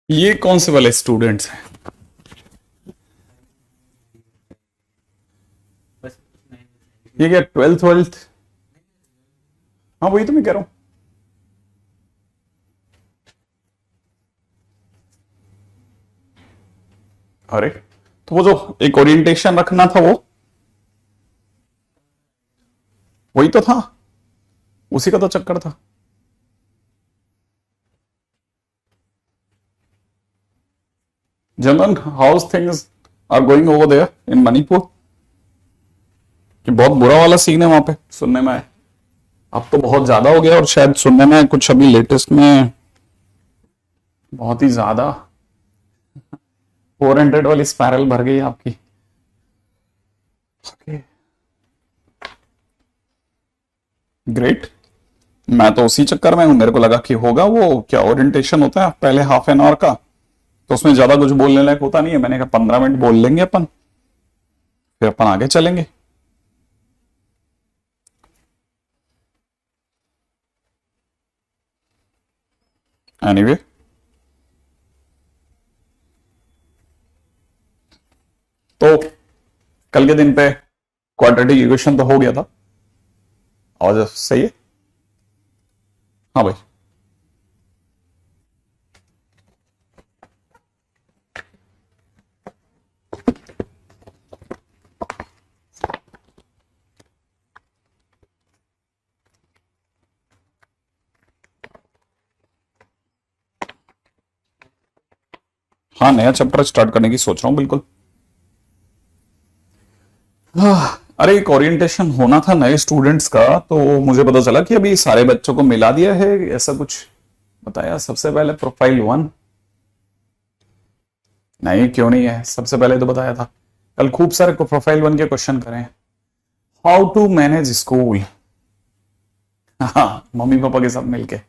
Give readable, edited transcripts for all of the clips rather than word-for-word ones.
ये कौन से वाले स्टूडेंट्स हैं? ये क्या ट्वेल्थ ट्वेल्थ? हाँ वही तो मैं कह रहा हूँ। अरे तो वो जो एक ओरिएंटेशन रखना था वो वही तो था, उसी का तो चक्कर था। General house things are going over there in Manipur, कि बहुत बुरा वाला सीन है वहां पे सुनने में आया। अब तो बहुत ज्यादा हो गया और शायद सुनने में कुछ अभी लेटेस्ट में बहुत ही ज्यादा 400 वाली स्पाइरल भर गई आपकी। ग्रेट। मैं तो उसी चक्कर में हूं, मेरे को लगा कि होगा वो क्या ओरिएंटेशन होता है पहले हाफ एन आवर का, तो उसमें ज्यादा कुछ बोलने लायक होता नहीं है। मैंने कहा 15 मिनट बोल लेंगे अपन, फिर अपन आगे चलेंगे। एनीवे, तो कल के दिन पे क्वाड्रेटिक इक्वेशन तो हो गया था, और सही है। हाँ भाई। हाँ, नया चैप्टर स्टार्ट करने की सोच रहा हूँ बिल्कुल। अरे एक ओरिएंटेशन होना था नए स्टूडेंट्स का, तो मुझे पता चला कि अभी सारे बच्चों को मिला दिया है ऐसा कुछ बताया। सबसे पहले प्रोफाइल 1। नहीं क्यों नहीं है, सबसे पहले तो बताया था। कल खूब सारे प्रोफाइल 1 के क्वेश्चन करें। How to manage school. हाँ, मम्मी पापा के साथ मिलके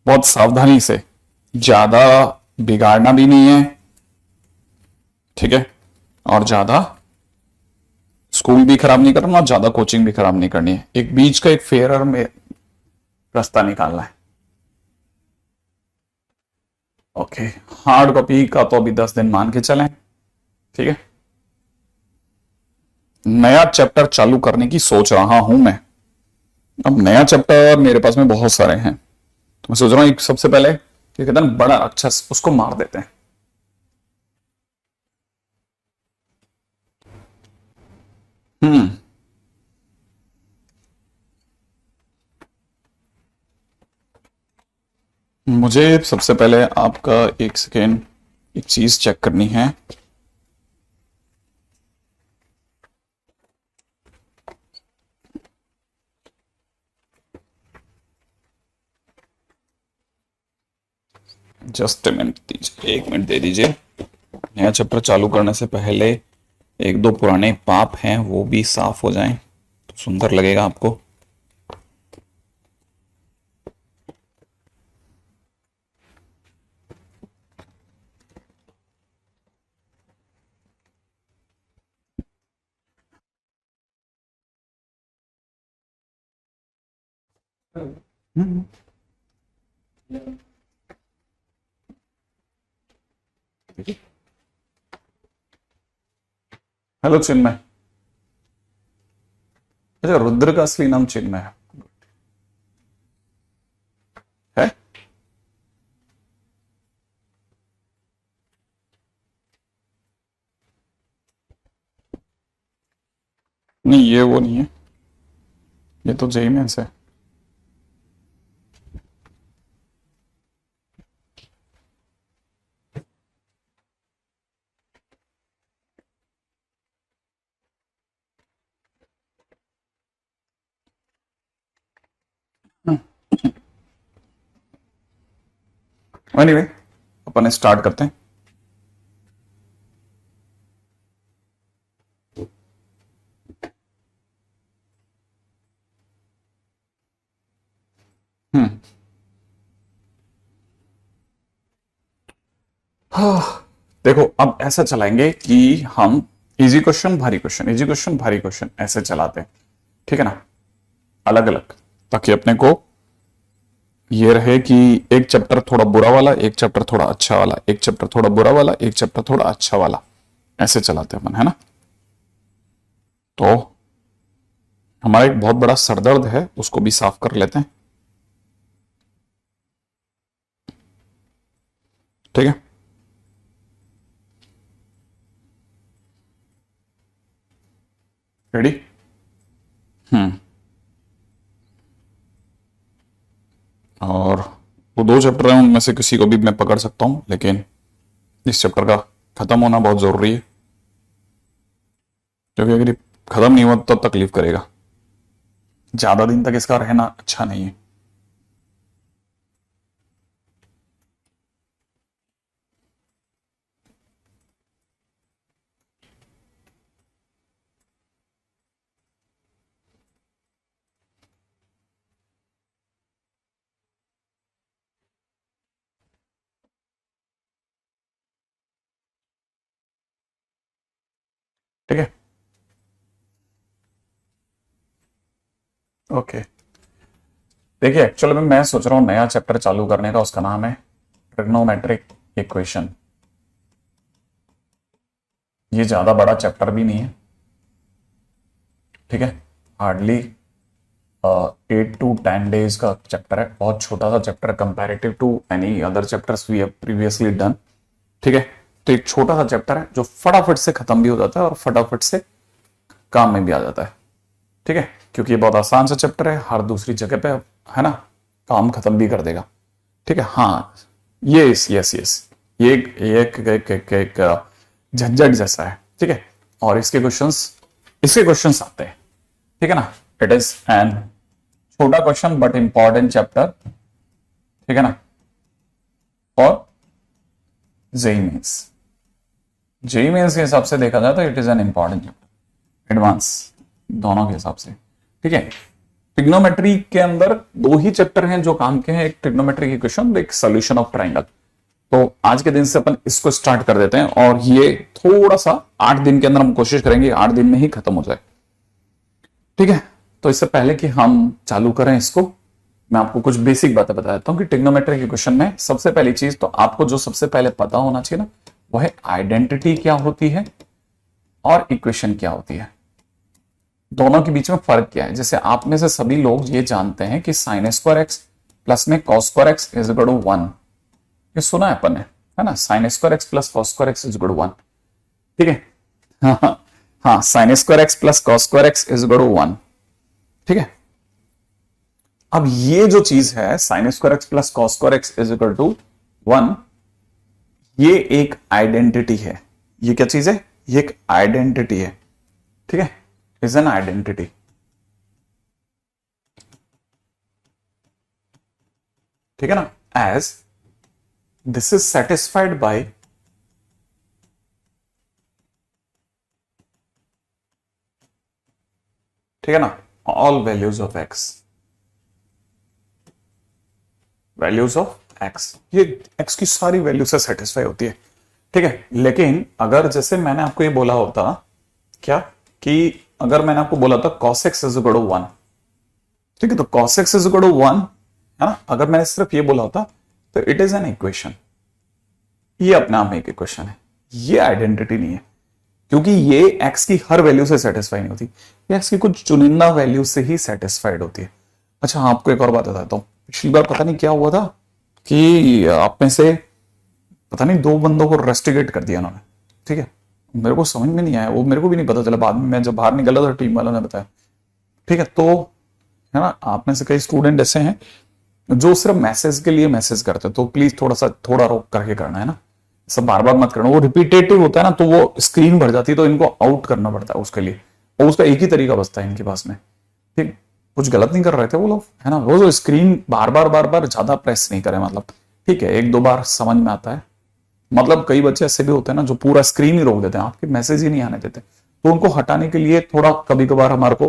बहुत सावधानी से, ज्यादा बिगाड़ना भी नहीं है, ठीक है, और ज्यादा स्कूल भी खराब नहीं करना और ज्यादा कोचिंग भी खराब नहीं करनी है। एक बीच का एक फेयर में रास्ता निकालना है। ओके, हार्ड कॉपी का तो अभी 10 दिन मान के चलें, ठीक है। नया चैप्टर चालू करने की सोच रहा हूं मैं। अब नया चैप्टर मेरे पास में बहुत सारे हैं, तो मैं सोच रहा हूं एक सबसे पहले क्या कहते हैं बड़ा अच्छा उसको मार देते हैं। हम्म। मुझे सबसे पहले आपका एक सेकेंड एक चीज चेक करनी है। जस्ट ए मिनट दीजिए, 1 मिनट दे दीजिए। नया चैप्टर चालू करने से पहले एक दो पुराने पाप हैं वो भी साफ हो जाएं तो सुंदर लगेगा आपको। हेलो चिन्मय। अच्छा, रुद्र का असली नाम चिन्मय है? नहीं ये वो नहीं है, ये तो जेई मेंस है। एनीवे, अपन स्टार्ट करते हैं। हम्म। हाँ, देखो अब ऐसा चलाएंगे कि हम इजी क्वेश्चन भारी क्वेश्चन, इजी क्वेश्चन भारी क्वेश्चन ऐसे चलाते हैं, ठीक है ना, अलग अलग, ताकि अपने को ये रहे कि एक चैप्टर थोड़ा बुरा वाला, एक चैप्टर थोड़ा अच्छा वाला, एक चैप्टर थोड़ा बुरा वाला, एक चैप्टर थोड़ा अच्छा वाला, ऐसे चलाते हैं अपन, है ना। तो हमारा एक बहुत बड़ा सरदर्द है, उसको भी साफ कर लेते हैं। ठीक है, रेडी। हम्म। और वो दो चैप्टर हैं, उनमें से किसी को भी मैं पकड़ सकता हूं, लेकिन इस चैप्टर का खत्म होना बहुत जरूरी है, क्योंकि अगर ये खत्म नहीं हुआ तो तकलीफ करेगा, ज्यादा दिन तक इसका रहना अच्छा नहीं है। ठीक है, ओके। देखिए, एक्चुअली में मैं सोच रहा हूँ नया चैप्टर चालू करने का, उसका नाम है ट्रिग्नोमेट्रिक इक्वेशन। ये ज्यादा बड़ा चैप्टर भी नहीं है, ठीक है, हार्डली 8 to 10 days का चैप्टर है, बहुत छोटा सा chapter comparative to any other chapters we have previously done. ठीक है, तो एक छोटा सा चैप्टर है जो फटाफट से खत्म भी हो जाता है और फटाफट से काम में भी आ जाता है। ठीक है, क्योंकि ये बहुत आसान सा चैप्टर है, हर दूसरी जगह पे, है ना, काम खत्म भी कर देगा। ठीक है, हाँ, यस यस यस, ये एक झंझट जैसा है। ठीक है, और इसके क्वेश्चंस आते हैं, ठीक है ना। इट इज एन छोटा क्वेश्चन बट इंपॉर्टेंट चैप्टर, ठीक है ना, और जेई मेंस, जेई मेंस के हिसाब से देखा जाए तो it is an important chapter, advance दोनों के हिसाब से। ठीक है, ट्रिग्नोमेट्री के अंदर दो ही चैप्टर हैं जो काम के हैं, एक ट्रिग्नोमेट्री की इक्वेशन, एक सॉल्यूशन ऑफ ट्राइंगल। तो आज के दिन से अपन इसको स्टार्ट कर देते हैं, और ये थोड़ा सा 8 दिन के अंदर हम कोशिश करेंगे 8 दिन में ही खत्म हो जाए। ठीक है, तो इससे पहले कि हम चालू करें इसको, मैं आपको कुछ बेसिक बातें बता देता हूं कि ट्रिग्नोमेट्री के क्वेश्चन में सबसे पहली चीज तो आपको जो सबसे पहले पता होना चाहिए ना, वह है आइडेंटिटी क्या होती है और इक्वेशन क्या होती है, दोनों के बीच में फर्क क्या है। जैसे आप में से सभी लोग ये जानते हैं कि साइन स्क्वायर एक्स प्लस में cos square x is equal to 1, ये सुना है अपन ने, है ना, sine square x plus cos square x is equal to 1। ठीक है, हाँ हाँ हाँ, sine square x plus cos square x is equal to 1। ठीक है, अब ये जो चीज है sine square x plus cos square x is equal to 1, ये एक आइडेंटिटी है। ये क्या चीज है? ये एक आइडेंटिटी है। ठीक है, इज एन आइडेंटिटी। ठीक है ना, as this is satisfied by ठीक है ना, all values of x, values of x, ये एक्स की सारी वैल्यू से सेटिस्फाई होती है। ठीक है, लेकिन अगर जैसे मैंने आपको ये बोला होता क्या, कि अगर मैंने आपको बोला था cos x is equal to 1, ठीक है, तो cos x is equal to 1, है ना, अगर मैंने सिर्फ ये बोला होता तो इट इज एन इक्वेशन, ये अपने आप में एक इक्वेशन है, ये आइडेंटिटी नहीं है, क्योंकि ये x की हर वैल्यू से सेटिस्फाई नहीं होती, ये x की कुछ चुनिंदा वैल्यू से ही सेटिस्फाइड होती है। अच्छा हाँ, आपको एक और बात बताता हूँ, पिछली बार पता नहीं क्या हुआ था कि आप में से पता नहीं 2 बंदों को रेस्टिगेट कर दिया उन्होंने। ठीक है, मेरे को समझ में नहीं आया, वो मेरे को भी नहीं पता चला, बाद में मैं जब बाहर निकला था टीम वालों ने बताया। ठीक है, तो है ना, आप में से कई स्टूडेंट ऐसे हैं जो सिर्फ मैसेज के लिए मैसेज करते हैं, तो प्लीज थोड़ा रोक करके करना, है ना, सब बार बार मत करना, वो रिपीटेटिव होता है ना, तो वो स्क्रीन भर जाती है, तो इनको आउट करना पड़ता है उसके लिए, और उसका एक ही तरीका बचता है इनके पास में। ठीक, कुछ गलत नहीं कर रहे थे वो लोग, है ना, वो जो स्क्रीन बार बार ज्यादा प्रेस नहीं करे, मतलब ठीक है, 1-2 बार समझ में आता है, मतलब कई बच्चे ऐसे भी होते हैं ना जो पूरा स्क्रीन ही रोक देते हैं, आपके मैसेज ही नहीं आने देते, तो उनको हटाने के लिए थोड़ा कभी कभार हमारे को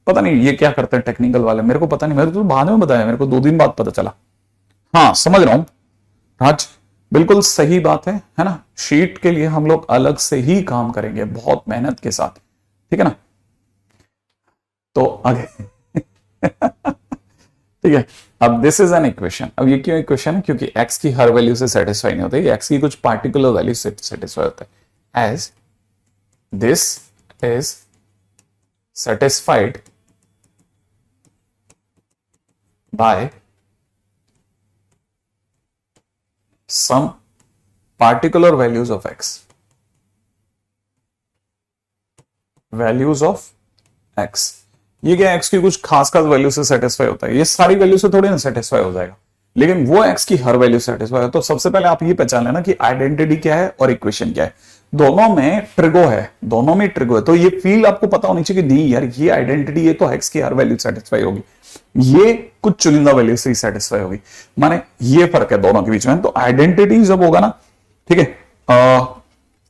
पता नहीं ये क्या करते हैं टेक्निकल वाले, मेरे को पता नहीं, मेरे को तो बाद में बताया, मेरे को 2 दिन बाद पता चला। हाँ समझ रहा हूं राज, बिल्कुल सही बात है ना, शीट के लिए हम लोग अलग से ही काम करेंगे बहुत मेहनत के साथ, ठीक है ना। तो आगे ठीक है। अब दिस इज एन इक्वेशन। अब ये क्यों इक्वेशन है? क्योंकि x की हर वैल्यू से सेटिस्फाई नहीं होता, x की कुछ पार्टिकुलर वैल्यू से सेटिस्फाई होता है। As this is satisfied by some particular values of x, values of x। ये क्या x की कुछ खास खास वैल्यू से सेटिस्फाई होता है, ये सारी वैल्यू से थोड़ी ना सेटिस्फाई हो जाएगा, लेकिन वो x की हर वैल्यू सेटिस्फाई है। तो सबसे पहले आप ये पहचान लेना कि आइडेंटिटी क्या है और इक्वेशन क्या है। दोनों में ट्रिगो है, दोनों में ट्रिगो है। तो ये फील आपको पता होनी चाहिए कि नहीं यार, ये आइडेंटिटी, ये तो x की हर वैल्यू सेटिस्फाई होगी, ये कुछ चुनिंदा वैल्यू से ही सेटिस्फाई होगी। माने ये फर्क है दोनों के बीच में। तो आइडेंटिटी जब होगा ना, ठीक है,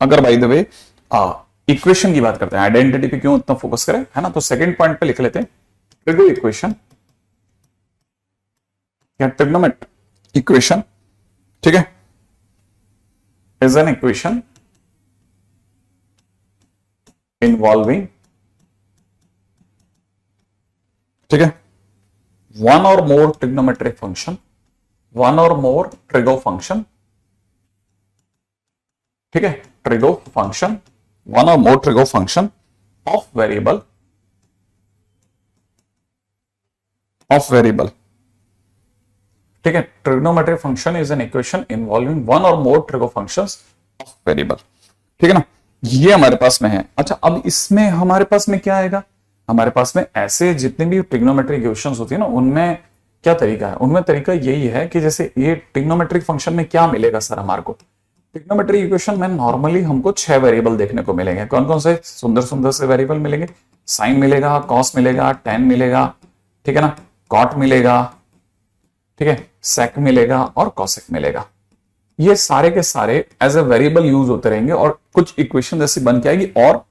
अगर बाय द वे इक्वेशन की बात करते हैं, आइडेंटिटी पे क्यों इतना फोकस करें, है ना। तो सेकंड पॉइंट पे लिख लेते हैं ट्रिगो इक्वेशन या ट्रिग्नोमेट्रिक इक्वेशन, ठीक है, इज एन इक्वेशन इन्वॉल्विंग, ठीक है, वन और मोर ट्रिग्नोमेट्रिक फंक्शन, वन और मोर ट्रिगो फंक्शन, ठीक है, trigo function, one or more trigo function of variable, ठीक है। Trigonometric function is an equation involving one और मोर ट्रिगो फंक्शंस ऑफ वेरिएबल, ठीक है ना। ये हमारे पास में है। अच्छा, अब इसमें हमारे पास में क्या आएगा? हमारे पास में ऐसे जितने भी ट्रिग्नोमेट्रिक इक्वेशंस होती है ना, उनमें क्या तरीका है? उनमें तरीका यही है कि जैसे ये ट्रिग्नोमेट्रिक फंक्शन में क्या मिलेगा सर हमारे को? ट्रिग्नोमेट्रिक इक्वेशन में नॉर्मली हमको 6 वेरिएबल देखने को मिलेंगे। कौन कौन से? सुंदर सुंदर से वेरिएबल मिलेंगे। साइन मिलेगा, कॉस मिलेगा, टेन मिलेगा, ठीक है ना, कॉट मिलेगा, ठीक है, सेक मिलेगा और कॉसेक मिलेगा। ये सारे के सारे एज ए वेरिएबल यूज होते रहेंगे और कुछ इक्वेशन जैसी बन के आएगी। और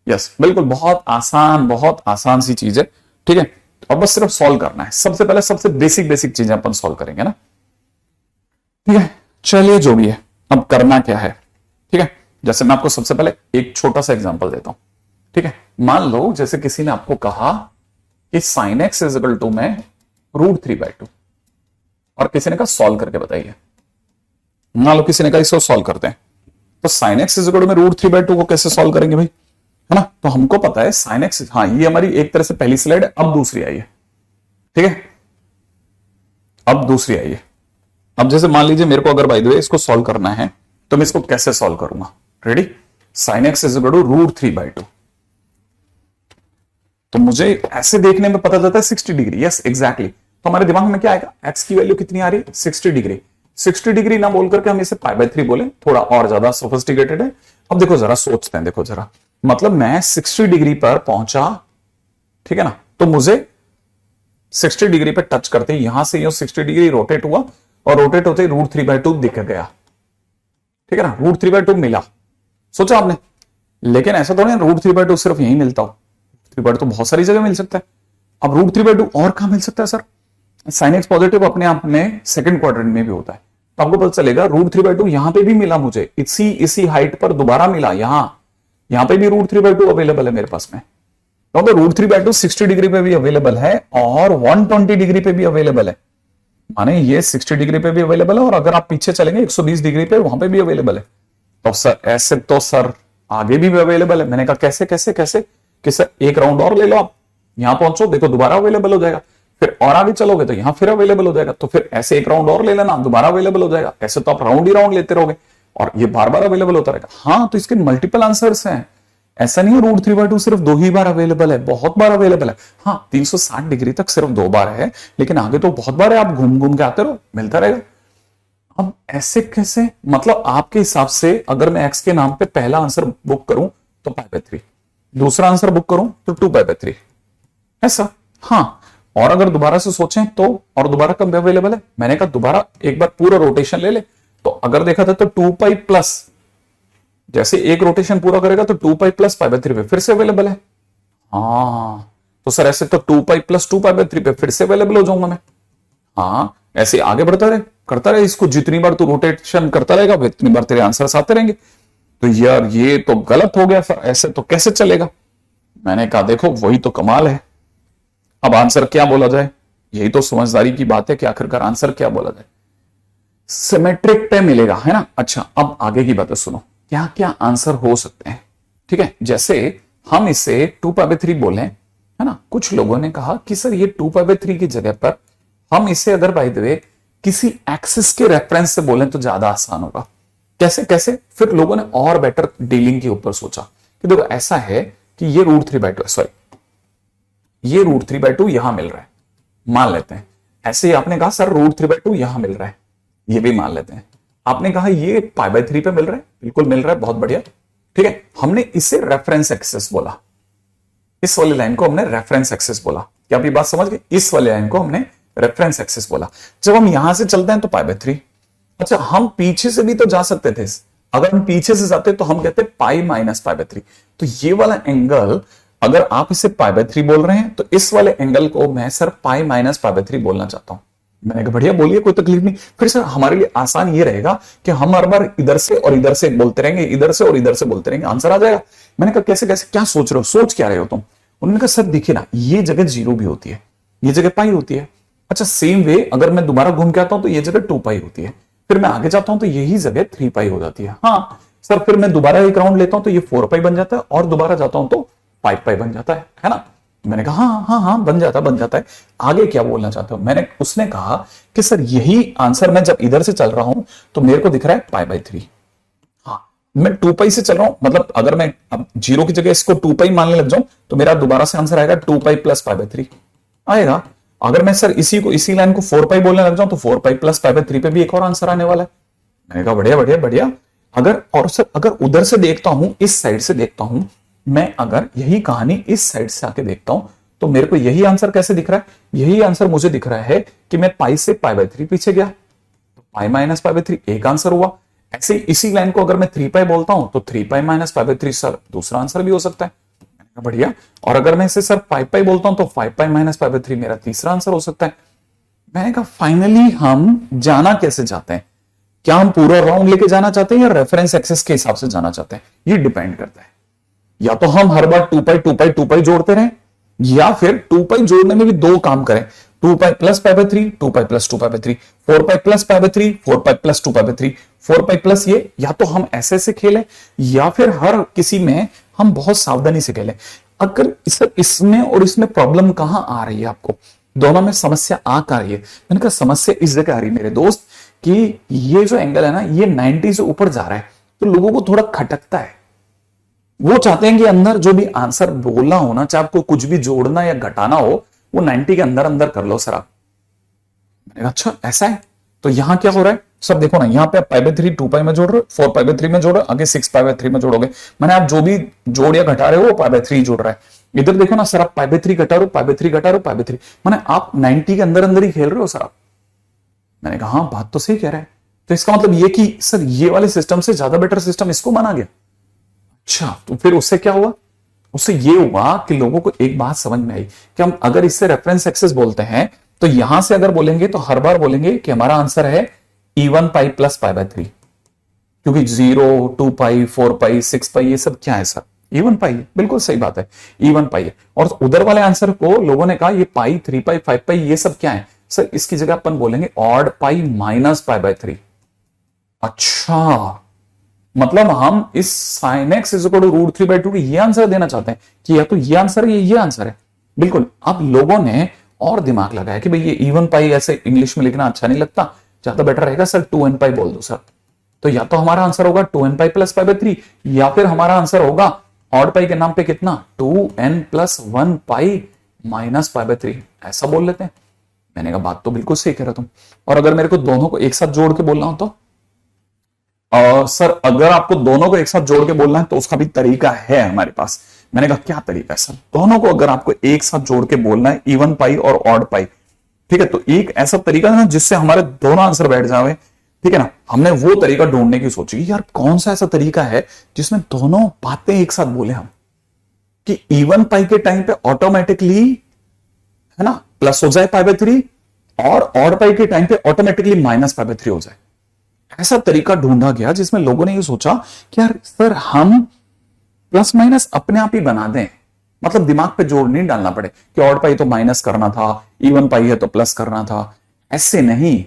यस, बिल्कुल बहुत आसान सी चीज है, ठीक है। और बस सिर्फ सॉल्व करना है। सबसे पहले सबसे बेसिक चीजें अपन सॉल्व करेंगे ना, ठीक है। चलिए, जो भी है, अब करना क्या है, ठीक है। जैसे मैं आपको सबसे पहले एक छोटा सा एग्जांपल देता हूं, ठीक है। मान लो जैसे किसी ने आपको कहा कि sin x is equal to में √3/2 और किसी ने कहा सॉल्व करके बताइए। मान लो किसी ने कहा इसको सॉल्व करते हैं, तो sin x is equal to में √3/2 को कैसे सॉल्व करेंगे भाई, है ना। तो हमको पता है sin x, हाँ, ये हमारी एक तरह से पहली स्लाइड है। अब दूसरी आई है, ठीक है, अब दूसरी आई है। अब जैसे मान लीजिए मेरे को अगर बाय द वे इसको सॉल्व करना है, तो मैं इसको कैसे सॉल्व करूंगा? Ready? sin x is equal to √3/2। तो मुझे ऐसे देखने में पता चलता है 60 डिग्री। Yes, exactly. तो हमारे दिमाग में क्या आएगा? x की वैल्यू कितनी आ रही है? 60 डिग्री। 60 डिग्री ना बोल करके हम इसे π/3 बोले, थोड़ा और ज्यादा सोफिस्टिकेटेड है। अब देखो जरा, सोचते हैं, देखो जरा, मतलब मैं 60 डिग्री पर पहुंचा, ठीक है ना। तो मुझे 60 डिग्री पे टच करते ही यहां से 60 डिग्री रोटेट हुआ और रोटेट होते ही √3/2 दिख गया, ठीक है ना। √3/2 मिला, सोचा आपने। लेकिन ऐसा थोड़ी ना √3/2 सिर्फ यही मिलता हो। √3/2 तो बहुत सारी जगह मिल सकता है। अब √3/2 और कहां मिल सकता है सर? sin x पॉजिटिव अपने आप में सेकंड क्वाड्रेंट में भी होता है, तो आपको पता चलेगा √3/2 यहां पे भी मिला मुझे, इसी हाइट पर दोबारा मिला। यहां पे भी √3/2 अवेलेबल है मेरे पास में। तो √3/2 60 डिग्री पे भी अवेलेबल है और 120 डिग्री पे भी अवेलेबल है। माने ये 60 डिग्री पे भी अवेलेबल है और अगर आप पीछे चलेंगे 120 डिग्री पे, वहां पे भी अवेलेबल है। तो सर ऐसे तो सर आगे भी अवेलेबल है। मैंने कहा कैसे कैसे कैसे? कि सर एक राउंड और ले लो, आप यहां पहुंचो, देखो दोबारा अवेलेबल हो जाएगा। फिर और आगे चलोगे तो यहां फिर अवेलेबल हो जाएगा। तो फिर ऐसे एक राउंड और ले लेना, दोबारा अवेलेबल हो जाएगा। ऐसे तो आप राउंड ही राउंड लेते रहोगे और ये बार बार अवेलेबल होता रहेगा। हाँ, तो इसके मल्टीपल आंसर्स हैं। ऐसा नहीं है √3/2 सिर्फ 2 ही बार अवेलेबल है, बहुत बार अवेलेबल है। हाँ, 360 डिग्री तक सिर्फ 2 बार है, लेकिन आगे तो बहुत बार है। आप घूम घूम के आते रहो, मिलता रहेगा। अब ऐसे कैसे? मतलब आपके हिसाब से अगर मैं x के नाम पे पहला आंसर बुक करूं तो π/3, दूसरा आंसर बुक करूं तो 2π/3, ऐसा। हाँ, और अगर दोबारा से सोचें तो और दोबारा कब अवेलेबल है? मैंने कहा दोबारा एक बार पूरा रोटेशन ले ले, तो अगर देखा था तो 2π प्लस, जैसे एक रोटेशन पूरा करेगा तो 2π प्लस π/3 पे फिर से अवेलेबल है। हाँ, तो सर ऐसे तो 2π प्लस 2π/3 पे फिर से अवेलेबल हो जाऊंगा मैं। हाँ, ऐसे आगे बढ़ता रहे, करता रहे इसको। जितनी बार तू रोटेशन करता रहेगा उतनी बार तेरे आंसर्स आते रहेंगे। तो यार ये तो गलत हो गया सर, ऐसे तो कैसे चलेगा? मैंने कहा देखो वही तो कमाल है। अब आंसर क्या बोला जाए? यही तो समझदारी की बात है कि आखिरकार आंसर क्या बोला जाए, सिमेट्रिक पे मिलेगा, है ना। अच्छा, अब आगे की बातें सुनो, क्या क्या आंसर हो सकते हैं। ठीक है, जैसे हम इसे 2π/3 बोले, है ना। कुछ लोगों ने कहा कि सर ये 2π/3 की जगह पर हम इसे अगर बाय द वे किसी एक्सिस के रेफरेंस से बोलें तो ज्यादा आसान होगा। कैसे कैसे, फिर लोगों ने और बेटर डीलिंग के ऊपर सोचा कि देखो ऐसा है कि ये √3/2 सॉरी ये √3/2 यहां मिल रहा है, मान लेते हैं। ऐसे ही आपने कहा सर √3/2 यहां मिल रहा है, ये भी मान लेते हैं। आपने कहा ये π/3 पे मिल रहा है, बिल्कुल मिल रहा है, बहुत बढ़िया। ठीक है, हमने इसे रेफरेंस एक्सिस बोला, इस वाली लाइन को हमने रेफरेंस एक्सिस बोला। क्या आप ये बात समझ गए? इस वाली लाइन को हमने रेफरेंस एक्सिस बोला। जब हम यहां से चलते हैं तो π/3। अच्छा, हम पीछे से भी तो जा सकते थे, अगर हम पीछे से जाते तो हम कहते π-π/3। तो ये वाला एंगल, अगर आप इसे π/3 बोल रहे हैं तो इस वाले एंगल को मैं सर π-π/3 बोलना चाहता हूं। मैंने कहा बढ़िया, बोलिए, कोई तकलीफ नहीं। फिर सर हमारे लिए आसान ये रहेगा कि हम हर बार इधर से और इधर से बोलते रहेंगे, इधर से और इधर से बोलते रहेंगे, आंसर आ जाएगा। मैंने कहा कैसे कैसे, क्या सोच रहे हो, सोच क्या रहे हो तुम? उन्होंने कहा सर देखिए ना, ये जगह 0 भी होती है, ये जगह पाई होती है। अच्छा, सेम वे अगर मैं दोबारा घूम के आता हूं तो ये जगह 2π होती है, फिर मैं आगे जाता हूं तो यही जगह 3π हो जाती है। हाँ सर, फिर मैं दोबारा एक राउंड लेता हूं तो ये 4π बन जाता है, और दोबारा जाता हूं तो 5π बन जाता है ना। मैंने कहा हाँ हाँ हाँ, बन जाता है। आगे क्या बोलना चाहते हो? उसने कहा कि सर यही आंसर, मैं जब इधर से चल रहा हूं तो मेरे को दिख रहा है π/3। हाँ, मैं 2π से चल रहा हूं, मतलब अगर मैं अब 0 की जगह इसको 2π मानने लग जाऊं तो मेरा दोबारा से आंसर आएगा 2π + π/3 आएगा। अगर मैं सर इसी लाइन को 4π बोलने लग जाऊं तो 4π + π/3 पे भी एक और आंसर आने वाला है। मैंने कहा बढ़िया बढ़िया बढ़िया। अगर उधर से देखता हूं, इस साइड से देखता हूं, मैं अगर यही कहानी इस साइड से आके देखता हूं तो मेरे को यही आंसर कैसे दिख रहा है? यही आंसर मुझे दिख रहा है कि मैं π से π/3 पीछे गया तो π - π/3 एक आंसर हुआ। ऐसे ही इसी लाइन को अगर मैं 3π बोलता हूं तो 3π - π/3 सर दूसरा आंसर भी हो सकता है। बढ़िया। और अगर मैं इसे सर 5π बोलता हूं तो 5π - π/3 मेरा तीसरा आंसर हो सकता है। मैंने कहा फाइनली हम जाना कैसे चाहते हैं? क्या हम पूरा राउंड लेके जाना चाहते हैं या रेफरेंस एक्सिस के हिसाब से जाना चाहते हैं? ये डिपेंड करता है। या तो हम हर बार 2π जोड़ते रहें, या फिर 2π जोड़ने में भी दो काम करें, 2π + π/3, 2π + 2π/3, 4π + π/3, 4π + 2π/3, 4π प्लस ये। या तो हम ऐसे खेलें या फिर हर किसी में हम बहुत सावधानी से खेलें। अगर इसमें और इसमें प्रॉब्लम कहां आ रही है आपको? दोनों में समस्या आ कर रही है। मैंने कहा समस्या इस जगह आ रही है मेरे दोस्त कि ये जो एंगल है ना, ये 90 से ऊपर जा रहा है तो लोगों को थोड़ा खटकता है। वो चाहते हैं कि अंदर जो भी आंसर बोलना हो ना, चाहे आपको कुछ भी जोड़ना या घटाना हो, वो 90 के अंदर अंदर कर लो सर आप। मैंने कहा अच्छा ऐसा है, तो यहां क्या हो रहा है? सब देखो ना, यहां पे आप π/3 2π में जोड़ रहे हो, 4π/3 में जोड़ रहे हो, आगे 6π/3 में जोड़ोगे। मैंने आप जो भी जोड़ या घटा रहे हो वो π/3 जोड़ रहा है। इधर देखो ना सर, आप π/3 घटा रहे हो, π/3 घटा रहे हो, π/3, मैंने आप 90 के अंदर अंदर ही खेल रहे हो सर आप। मैंने कहा हाँ बात तो सही कह रहा है। तो इसका मतलब ये कि सर ये वाले सिस्टम से ज्यादा बेटर सिस्टम इसको माना गया। अच्छा, तो फिर उससे क्या हुआ? उससे ये हुआ कि लोगों को एक बात समझ में आई कि हम अगर इससे रेफरेंस एक्सिस बोलते हैं तो यहां से अगर बोलेंगे तो हर बार बोलेंगे कि हमारा आंसर है E1π + π/3, क्योंकि 0, 2π, 4π, 6π ये सब क्या है सर? E1π। बिल्कुल सही बात है, E1π है। और उधर वाले आंसर को लोगों ने कहा ये π, 3π, 5π ये सब क्या है सर? इसकी जगह अपन बोलेंगे ऑड π - π/3। अच्छा, मतलब हम इस sin x = √3/2 ये आंसर देना चाहते हैं कि या तो ये आंसर है या ये आंसर है। बिल्कुल। अब लोगों ने और दिमाग लगाया कि भाई ये E1π ऐसे इंग्लिश में लिखना अच्छा नहीं लगता, ज्यादा बेटर रहेगा सर 2nπ बोल दो सर। तो या तो हमारा आंसर होगा 2nπ + π/3, या फिर हमारा आंसर होगा ऑड पाई के नाम पे कितना, 2n + 1π - π/3, ऐसा बोल लेते हैं। मैंने कहा बात तो बिल्कुल सही कह रहा तुम। और अगर मेरे को दोनों को एक साथ जोड़ के बोलना हो तो सर अगर आपको दोनों को एक साथ जोड़ के बोलना है तो उसका भी तरीका है हमारे पास। मैंने कहा क्या तरीका है सर? दोनों को अगर आपको एक साथ जोड़ के बोलना है, E1π और ऑड पाई, ठीक है, तो एक ऐसा तरीका है ना जिससे हमारे दोनों आंसर बैठ जावे, ठीक है ना। हमने वो तरीका ढूंढने की सोची यार कौन सा ऐसा तरीका है जिसमें दोनों बातें एक साथ बोले हम, कि E1π के टाइम पे ऑटोमेटिकली, है ना, प्लस हो जाए π/3 और ऑड पाई के टाइम पे ऑटोमेटिकली -π/3 हो जाए। ऐसा तरीका ढूंढा गया जिसमें लोगों ने ये सोचा कि यार सर हम प्लस माइनस अपने आप ही बना दें, मतलब दिमाग पे जोर नहीं डालना पड़े कि ऑड पाई तो माइनस करना था, इवन पाई है तो प्लस करना था। ऐसे नहीं,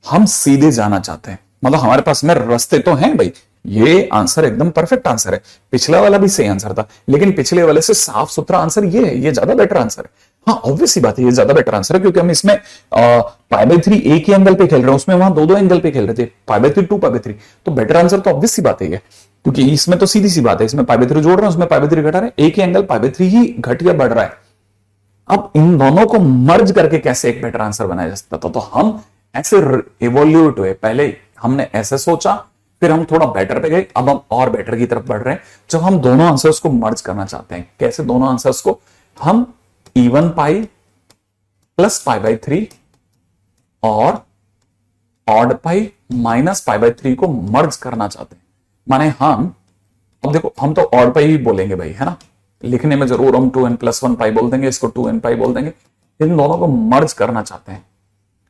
हम सीधे जाना चाहते हैं। मतलब हमारे पास में रास्ते तो हैं भाई, ये आंसर एकदम परफेक्ट आंसर है, पिछला वाला भी सही आंसर था, लेकिन पिछले वाले से साफ सुथरा आंसर ये है, ये ज्यादा बेटर आंसर है। हाँ ऑब्वियस सी बात है, ये ज्यादा बेटर आंसर है, क्योंकि हम इसमें पाई बाई 3 एक ही एंगल पे खेल रहे हैं, उसमें वहां दो दो एंगल पे खेल रहे थे, पाई बाई 3 2 पाई बाई 3, तो बेटर आंसर तो ऑब्वियस सी बात है ये। क्योंकि इसमें तो सीधी सी बात है, इसमें पाई बाई 3 जोड़ रहे हैं, उसमें पाई बाई 3 घटा रहे हैं, एक ही एंगल पाई बाई 3 ही घट या बढ़ रहा है। अब इन दोनों को मर्ज करके कैसे एक बेटर आंसर बनाया जा सकता था, तो हम ऐसे इवोल्यूट हुए। पहले हमने ऐसे सोचा, फिर हम थोड़ा बेटर पे गए, अब हम और बेटर की तरफ बढ़ रहे हैं। जब हम दोनों आंसर्स को मर्ज करना चाहते हैं, कैसे दोनों आंसर्स को, हम even pi plus pi by 3 और odd pi minus pi by 3 को मर्ज करना चाहते हैं। माने हम, अब देखो हम तो ऑड पाई ही बोलेंगे भाई, है ना, लिखने में जरूर हम 2n + 1 पाई बोल देंगे, इसको 2n पाई बोल देंगे। इन दोनों को मर्ज करना चाहते हैं,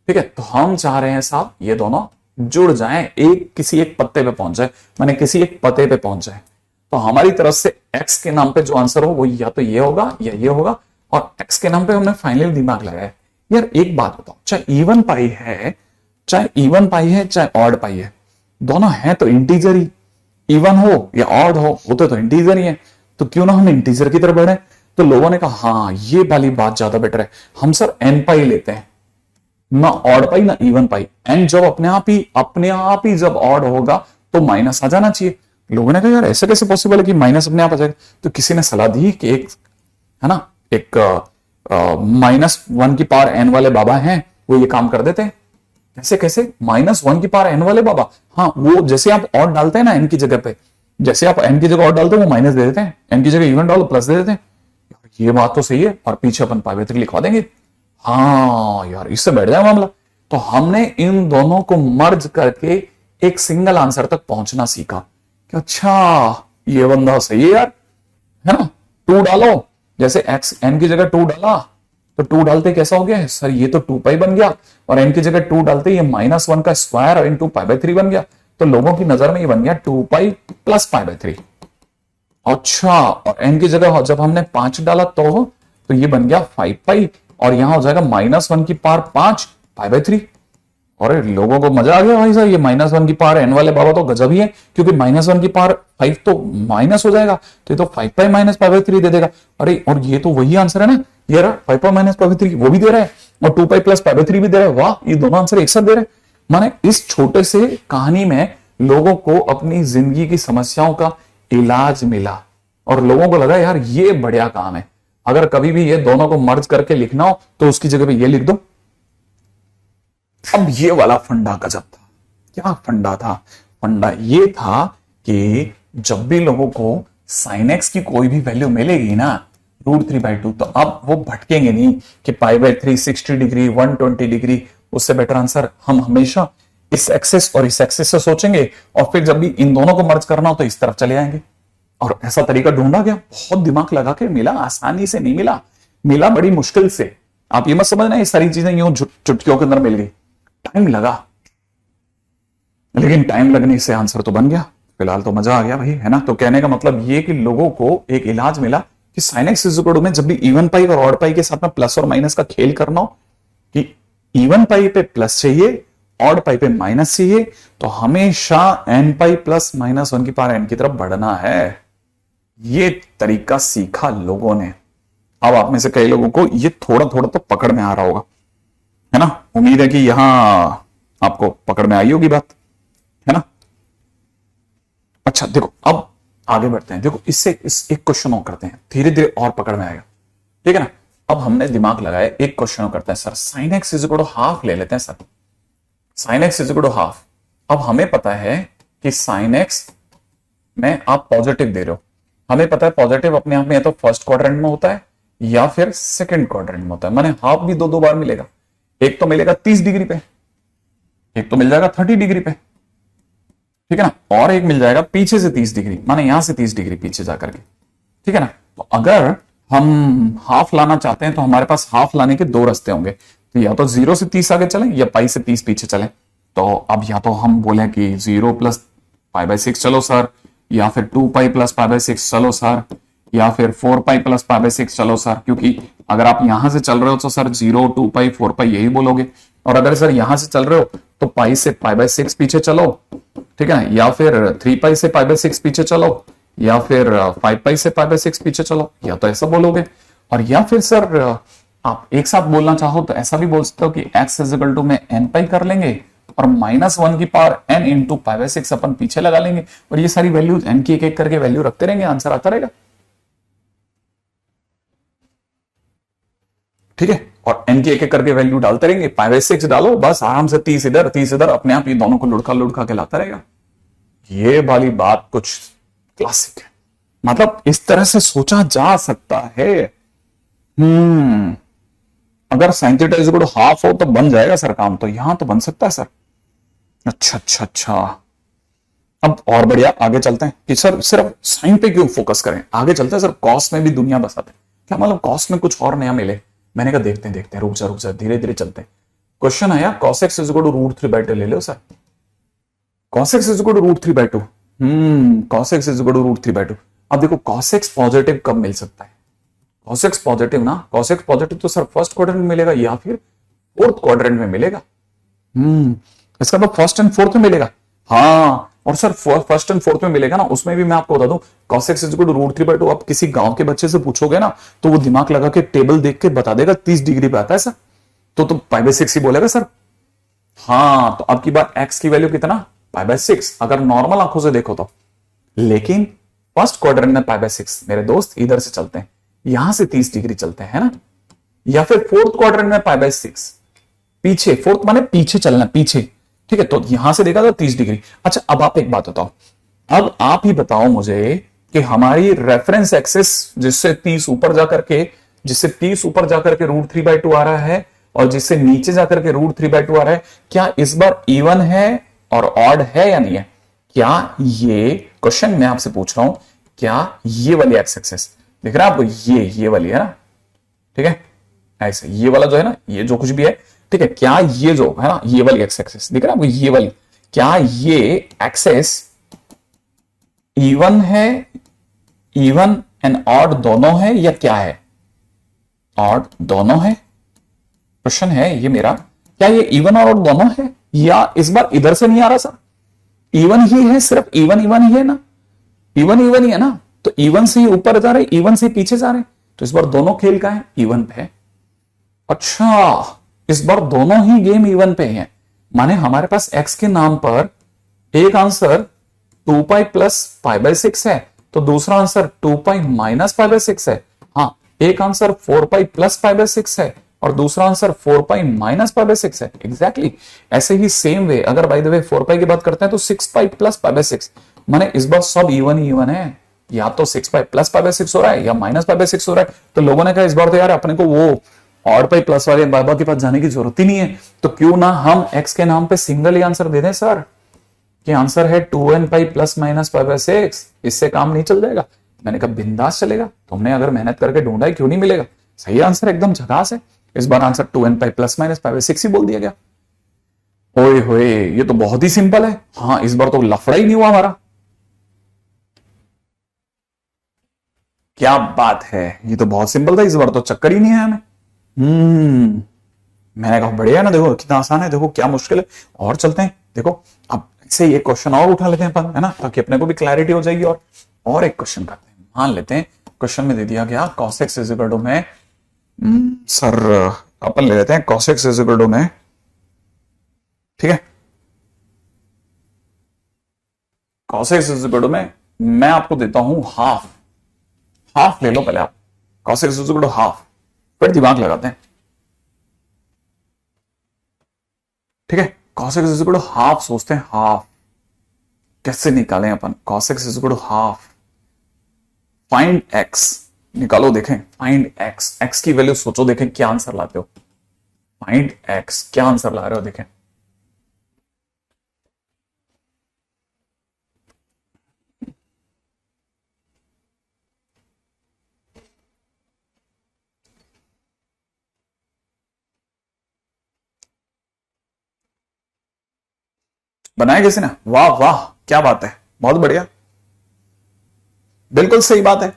ठीक है। तो हम चाह रहे हैं साहब ये दोनों जुड़ जाएं, एक किसी एक पत्ते पे पहुंच जाए, माने किसी एक पते पे पहुंच जाए। तो हमारी तरफ से x के नाम पे जो आंसर हो वो या तो ये होगा या ये होगा, और x के नाम पे हमने फाइनल दिमाग लगाया। यार एक बात बताओ, चाहे इवन पाई है, चाहे ऑड पाई है, दोनों है तो इंटीजर ही, इवन हो या ऑड हो होते तो इंटीजर ही है। तो क्यों ना हम इंटीजर की तरफ बढ़े। तो लोगों ने कहा हाँ ये वाली बात ज्यादा बेटर है, हम सर n पाई लेते हैं, ना ऑड पाई ना इवन पाई। एन जब अपने आप ही जब ऑड होगा तो माइनस आ जाना चाहिए। लोगों ने कहा यार ऐसे कैसे पॉसिबल है कि माइनस अपने आप आ जाएगा। तो किसी ने सलाह दी कि एक है ना, एक -1 की पावर n वाले बाबा हैं, वो ये काम कर देते हैं। कैसे कैसे -1 की पावर n वाले बाबा, हाँ वो जैसे आप ऑड डालते हैं ना n की जगह पे, जैसे आप n की जगह ऑड डालते हैं वो माइनस दे देते हैं, n की जगह इवन डालो प्लस दे देते हैं। ये बात तो सही है, और पीछे अपन पाई बाई 3 लिखवा देंगे। हाँ यार इससे बैठ जाए मामला। तो हमने इन दोनों को मर्ज करके एक सिंगल आंसर तक पहुंचना सीखा कि अच्छा ये बंदा सही है यार, है ना। 2 डालो, जैसे x n की जगह 2 डाला तो 2 डालते कैसा हो गया सर, ये तो 2 पाई बन गया, और n की जगह 2 डालते ये -1 का स्क्वायर इंटू पाई बाई 3 बन गया। तो लोगों की नजर में ये बन गया 2 पाई प्लस पाई बाई 3। अच्छा, और n की जगह जब हमने 5 डाला तो ये बन गया 5 पाई, और यहां हो जाएगा -1 की पावर 5 पाई बाई 3। और लोगों को मजा आ गया भाई साहब, ये -1 की पावर n वाले बाबा तो गजब ही है, क्योंकि -1 की पावर 5 तो माइनस हो जाएगा, तो ये तो 5 पाई माइनस पाई बाई 3 दे देगा। अरे और ये तो वही आंसर है ना, ये रहा 5 पाई माइनस पाई बाई 3 वो भी दे रहा है, और 2 पाई प्लस पाई बाई 3 भी दे रहा है। वाह, ये दोनों आंसर एक साथ दे रहे हैं। माने इस छोटे से कहानी में लोगों को अपनी जिंदगी की समस्याओं का इलाज मिला, और लोगों को लगा यार ये बढ़िया काम है, अगर कभी भी ये दोनों को मर्ज करके लिखना हो तो उसकी जगह पे ये लिख दो। अब ये वाला फंडा गजब था। क्या फंडा था? फंडा ये था कि जब भी लोगों को sin x की कोई भी वैल्यू मिलेगी ना √3/2, तो अब वो भटकेंगे नहीं कि पाई बाई 3 60 डिग्री 120 डिग्री। उससे बेटर आंसर हम हमेशा इस एक्सेस और इस एक्सेस से सोचेंगे, और फिर जब भी इन दोनों को मर्ज करना हो तो इस तरफ चले जाएंगे। और ऐसा तरीका ढूंढा गया, बहुत दिमाग लगा के मिला, आसानी से नहीं मिला, मिला बड़ी मुश्किल से। आप ये मत समझना ये सारी चीजें यूं चुटकियों के अंदर मिल गई, टाइम लगा, लेकिन टाइम लगने से आंसर तो बन गया। फिलहाल तो मजा आ गया भाई, है ना। तो कहने का मतलब ये कि लोगों को एक इलाज मिला कि sin x इक्वल में जब भी इवन पाई और ऑड पाई के साथ में प्लस और माइनस का खेल करना हो, कि इवन पाई पे प्लस चाहिए, ऑड पाई पे माइनस चाहिए, तो हमेशा n पाई प्लस -1 की पावर n की तरफ बढ़ना है। ये तरीका सीखा लोगों ने। अब आप में से कई लोगों को ये थोड़ा थोड़ा तो पकड़ में आ रहा होगा, है ना। उम्मीद है कि यहां आपको पकड़ में आई होगी बात, है ना। अच्छा देखो, अब आगे बढ़ते हैं। देखो इससे एक क्वेश्चन और करते हैं, धीरे धीरे और पकड़ में आएगा, ठीक है ना। अब हमने दिमाग लगाया, एक क्वेश्चन और करते हैं। Sir sin x equal to half ले लेते हैं sir, sin x equal to half. अब हमें पता है कि sin x में आप पॉजिटिव दे रहे हो, हमें पता है पॉजिटिव अपने आप में या तो फर्स्ट क्वाड्रेंट में होता है या फिर सेकंड क्वाड्रेंट में होता है। माने हाफ भी दो बार मिलेगा, एक तो मिलेगा 30 डिग्री पे, एक तो मिल जाएगा 30 डिग्री पे, ठीक है ना, और एक मिल जाएगा पीछे से 30 डिग्री, माने यहां से 30 डिग्री पीछे जाकर के, ठीक है ना। तो अगर हम हाफ लाना चाहते हैं तो हमारे पास हाफ लाने के 2 रास्ते होंगे, तो या तो 0 से 30 आगे चलें या पाई से 30 पीछे चलें। तो अब या तो हम बोले कि 0 + पाई बाई 6 चलो सर, या फिर 2 पाई प्लस पाई बाई 6 चलो सर, या फिर 4 पाई प्लस पाई बाय 6 चलो सर, क्योंकि अगर आप यहां से चल रहे हो तो सर 0, 2 पाई, 4 पाई यही बोलोगे, और अगर सर यहां से चल रहे हो तो पाई से पाई बाय 6 पीछे चलो, ठीक है ना, या फिर 3 पाई से पाई बाय 6 पीछे चलो, या फिर 5 पाई से पाई बाय 6 पीछे चलो, या तो ऐसा बोलोगे। और या फिर सर आप एक साथ बोलना चाहो तो ऐसा भी बोल सकते हो कि x इज इक्वल टू में n पाई कर लेंगे और -1 की power n into pi by 6 अपन पीछे लगा लेंगे, और ये सारी वैल्यूज n की एक एक करके वैल्यू रखते रहेंगे, आंसर आता रहेगा। ठीक है, और n की एक एक करके वैल्यू डालते रहेंगे, पाई बाय 6 डालो, बस आराम से 30 इधर 30 इधर, अपने आप ये दोनों को लुढ़का लुढ़का के लाता रहेगा। ये वाली बात कुछ क्लासिक है, मतलब इस तरह से सोचा जा सकता है। अगर sin theta is equal to half हो तो बन जाएगा सर काम, तो यहां तो बन सकता है सर। अच्छा अच्छा अच्छा, अब और बढ़िया आगे चलते हैं कि सर सिर्फ साइन पे क्यों फोकस करें, आगे चलते हैं सर, कॉस में भी दुनिया बसाते हैं, क्या मतलब कॉस में कुछ और नया मिले। मैंने कहा देखते हैं देखते हैं, रुक जा धीरे धीरे चलते हैं। क्वेश्चन आया cos x is equal to √3/2 ले लो sir, cos x is equal to √3/2, cos x is equal to √3/2। अब देखो cos x पॉजिटिव कब मिल सकता है, cos x पॉजिटिव ना, cos x पॉजिटिव तो सर फर्स्ट क्वाड्रेंट में मिलेगा या फिर फोर्थ क्वाड्रेंट में मिलेगा। इसका तो फर्स्ट एंड फोर्थ में मिलेगा, हाँ, और सर फर्स्ट एंड फोर्थ में मिलेगा ना, उसमें भी मैं आपको बता दूं cos x is equal to √3/2। आप किसी गांव के बच्चे से पूछोगे ना तो वो दिमाग लगा के टेबल देख के बता देगा 30 डिग्री पे आता है सर, तो पाई बाय 6 ही बोलेगा सर। हाँ, तो अब की बात x की वैल्यू कितना, पाई बाय 6, अगर नॉर्मल आंखों से देखो तो, लेकिन फर्स्ट क्वाड्रेंट में पाई बाय 6, मेरे दोस्त इधर से चलते हैं, यहां से 30 डिग्री चलते हैं ना, या फिर फोर्थ क्वाड्रेंट में पाई बाय 6, पीछे, फोर्थ माने पीछे चलना, पीछे, ठीक है, तो यहां से देखा तो 30 डिग्री। अच्छा, अब आप एक बात बताओ, अब आप ही बताओ मुझे कि हमारी रेफरेंस एक्सिस जिससे 30 ऊपर जाकर के, जिससे 30 ऊपर जाकर के √3/2 आ रहा है और जिससे नीचे जाकर के √3/2 आ रहा है, क्या इस बार इवन है और ऑड है या नहीं है? क्या ये क्वेश्चन मैं आपसे पूछ रहा हूं, क्या ये वाली एक्स एक्सिस दिख रहा है आपको, ये वाली है ना, ठीक है, ऐसे ये वाला जो है ना, ये जो कुछ भी है, ठीक है, क्या ये जो है ना, ये वाली एक्स एक्सिस दिख रहा है आपको, ये वाली, क्या ये एक्सेस इवन है, इवन एंड ऑड दोनों है या क्या है? ऑड दोनों है, क्वेश्चन है ये मेरा, क्या ये इवन और ऑड दोनों है, या इस बार इधर से नहीं आ रहा सर, इवन ही है, सिर्फ इवन इवन ही है ना, इवन इवन ही है ना, तो इवन से ही ऊपर जा रहे, इवन से पीछे जा रहे, तो इस बार दोनों खेल का है, इवन पे है। अच्छा, इस बार दोनों ही गेम इवन पे हैं, माने हमारे पास x के नाम पर एक answer 2 pi plus pi by 6 है, तो दूसरा answer 2 pi minus pi by 6 है। हाँ, एक answer 4 pi plus pi by 6 है और दूसरा answer 4 pi minus pi by 6 है। एग्जैक्टली ऐसे ही सेम वे, अगर बाय द वे 4 पाई की बात करते हैं तो 6 पाई प्लस पाई बाय 6, माने इस बार सब इवन ही इवन है, या तो 6 पाई प्लस पाई बाय 6 हो रहा है या माइनस पाई बाय 6 हो रहा है। तो लोगों ने कहा इस बार तो यार अपने को वो ऑड पाई प्लस वाले बाबा के पास जाने की जरूरत ही नहीं है, तो क्यों ना हम x के नाम पे सिंगल ही आंसर दे दें सर, कि आंसर है 2n pi plus minus pi by 6, इससे काम नहीं चल जाएगा? मैंने कहा बिंदास चलेगा, तुमने अगर मेहनत करके ढूंढा है क्यों नहीं मिलेगा, सही आंसर एकदम झकास है। इस बार answer 2n pi plus minus pi by 6 ही बोल दिया गया। ओए होए, ये तो बहुत ही सिंपल है। हाँ, इस बार तो लफड़ा ही नहीं हुआ हमारा, क्या बात है, ये तो बहुत सिंपल था, इस बार तो चक्कर ही नहीं है हमें। मैंने कहा बढ़िया ना, देखो कितना आसान है, देखो क्या मुश्किल है। और चलते हैं, देखो अब से ये क्वेश्चन और उठा लेते हैं अपन, है ना, ताकि अपने को भी क्लैरिटी हो जाएगी। और एक क्वेश्चन करते हैं, मान लेते हैं क्वेश्चन में दे दिया गया cos x is equal to में, सर अपन ले लेते हैं cos x is equal to में, ठीक है, cos x is equal to में मैं आपको देता हूं हाफ, हाफ ले लो पहले आप, cos x is equal to half, फिर दिमाग लगाते हैं, ठीक है, cos x is equal to half सोचते हैं, हाफ कैसे निकालें अपन, cos x is equal to half, find x निकालो, देखें फाइंड x, x की वैल्यू सोचो, देखें क्या आंसर लाते हो, फाइंड x क्या आंसर ला रहे हो, देखें बनाया किसी ने, वाह वाह क्या बात है, बहुत बढ़िया, बिल्कुल सही बात है,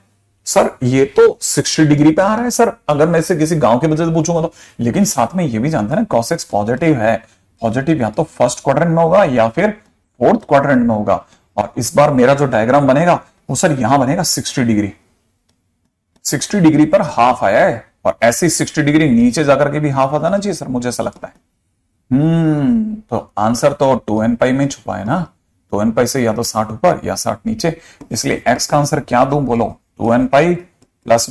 सर ये तो 60 डिग्री पे आ रहा है सर, अगर मैं से किसी गांव के बच्चे से पूछूंगा तो। लेकिन साथ में ये भी जानते हैं ना cos x पॉजिटिव है, पॉजिटिव या तो फर्स्ट क्वाड्रेंट में होगा या फिर फोर्थ क्वाड्रेंट में होगा। और इस बार मेरा जो डायग्राम बनेगा वो सर यहां बनेगा 60 डिग्री, 60 डिग्री पर हाफ आया है, और ऐसे 60 डिग्री नीचे जाकर के भी हाफ आता ना चाहिए सर, मुझे ऐसा लगता है। तो आंसर तो 2n पाई में छुपा है ना, 2n पाई से या तो 60 ऊपर या 60 नीचे, इसलिए x का आंसर क्या दूं बोलो, 2n पाई प्लस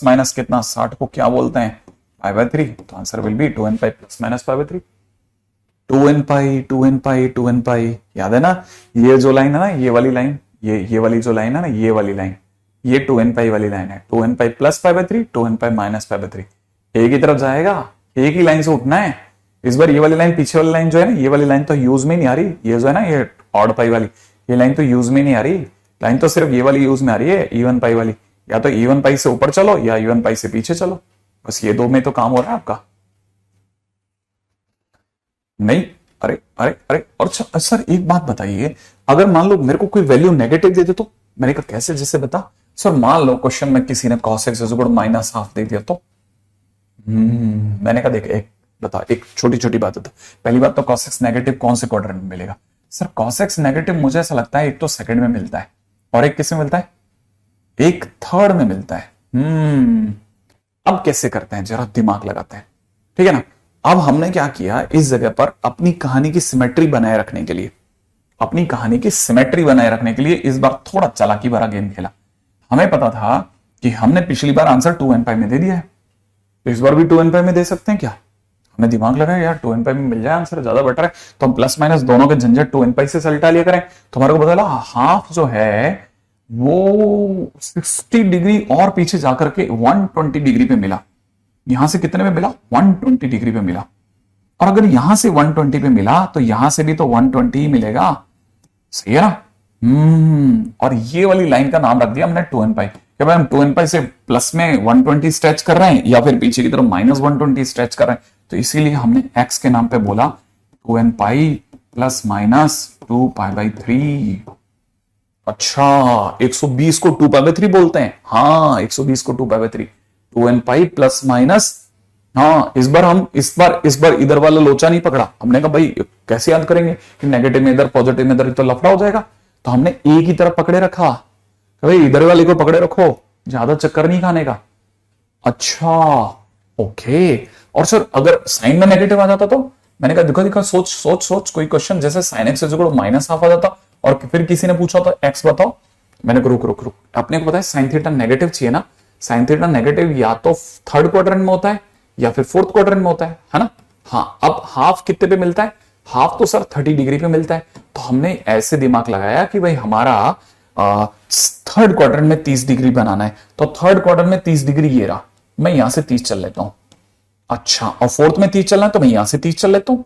माइनस कितना, 60 को क्या बोलते हैं, पाई बाय 3, तो answer will be 2n pi plus minus pi bye 3। 2n पाई याद है ना, ये जो लाइन है ना, ये वाली लाइन, ये वाली जो लाइन है ना, ये वाली लाइन, ये 2n पाई वाली लाइन है, 2n pi plus pi by 3, 2n pi minus pi bye 3, एक ही तरफ जाएगा, एक ही लाइन से उठना है। इस बार ये वाली लाइन, पीछे वाली लाइन जो है ना, ये वाली लाइन तो यूज में नहीं आ रही, ये जो है ना, ये ऑड पाई वाली, ये लाइन तो यूज में नहीं आ रही, लाइन तो सिर्फ ये वाली यूज में आ रही है, इवन पाई वाली। या तो इवन पाई से ऊपर चलो या इवन पाई से पीछे चलो, बस ये दो में तो काम हो रहा है आपका। नहीं, अरे अरे अरे, और सर एक बात बताइए, अगर मान लो मेरे को कोई वैल्यू नेगेटिव दे दे तो, मैंने कहा कैसे, जैसे बता सर, मान लो क्वेश्चन में किसी ने cos x माइनस हाफ दे दिया तो, मैंने कहा देख एक बता, एक छोटी छोटी बात बता। पहली बात तो cos x नेगेटिव कौन से क्वाड्रेंट में मिलेगा सर, cos x नेगेटिव मुझे ऐसा लगता है एक तो सेकंड में मिलता है, और एक किस में मिलता है, एक थर्ड में मिलता है। अब कैसे करते हैं, जरा दिमाग लगाते हैं, ठीक है ना। अब हमने क्या किया, इस जगह पर अपनी कहानी की सिमेट्री बनाए रखने के लिए, अपनी कहानी की सिमेट्री बनाए रखने के लिए इस बार थोड़ा चालाकी भरा गेम खेला। हमें पता था कि हमने पिछली बार आंसर 2n पाई में दे दिया है, तो इस बार भी 2n पाई में दे सकते हैं क्या। हमने दिमाग लगाया यार 2n पाई में मिल जाए आंसर, ज्यादा बेटर है, तो हम प्लस माइनस दोनों के झंझट 2n पाई से सलटा लिया करें। तो हमारे को पता चला हाफ जो है वो 60 डिग्री और पीछे जाकर के 120 डिग्री पे मिला। यहां से कितने में मिला, 120 डिग्री पे मिला। और अगर यहां से 120 पे मिला तो यहां से भी तो 120 ही मिलेगा, सही है ना। और ये वाली लाइन का नाम रख दिया हमने 2n पाई, कि भाई हम 2n पाई से प्लस में 120 स्ट्रेच कर रहे हैं या फिर पीछे की तरफ माइनस 120 स्ट्रेच कर रहे हैं, तो इसीलिए हमने x के नाम पे बोला 2n pi plus minus 2 pi by 3। अच्छा, 120 को 2 पाई बाई 3 बोलते हैं, हाँ 120 को 2 pi by 3, 2n pi plus minus. हाँ, इस बार इधर वाला लोचा नहीं पकड़ा। हमने कहा भाई कैसे याद करेंगे कि नेगेटिव में इधर पॉजिटिव में इधर, तो लफड़ा हो जाएगा। तो हमने एक ही तरफ पकड़े रखा, भाई इधर वाले को पकड़े रखो, ज्यादा चक्कर नहीं खाने का। अच्छा ओके। और सर अगर साइन में नेगेटिव आ जाता तो, मैंने कहा दिखा सोच कोई क्वेश्चन जैसे साइन एक्स माइनस हाफ आ जाता और फिर किसी ने पूछा था एक्स बताओ, मैंने कहा रुक, अपने को पता है साइन थीटा नेगेटिव चाहिए ना, साइन थीटा नेगेटिव या तो थर्ड क्वाड्रेंट में होता है या फिर फोर्थ क्वाड्रेंट में होता है ना। हाँ, अब हाफ कितने पे मिलता है, हाफ तो सर 30 डिग्री पे मिलता है। तो हमने ऐसे दिमाग लगाया कि भाई हमारा थर्ड क्वाड्रेंट में 30 डिग्री बनाना है, तो थर्ड क्वाड्रेंट में 30 डिग्री ये रहा, मैं यहां से 30 चल लेता हूं। अच्छा, और फोर्थ में 30 चलना है तो मैं यहां से 30 चल लेता हूं।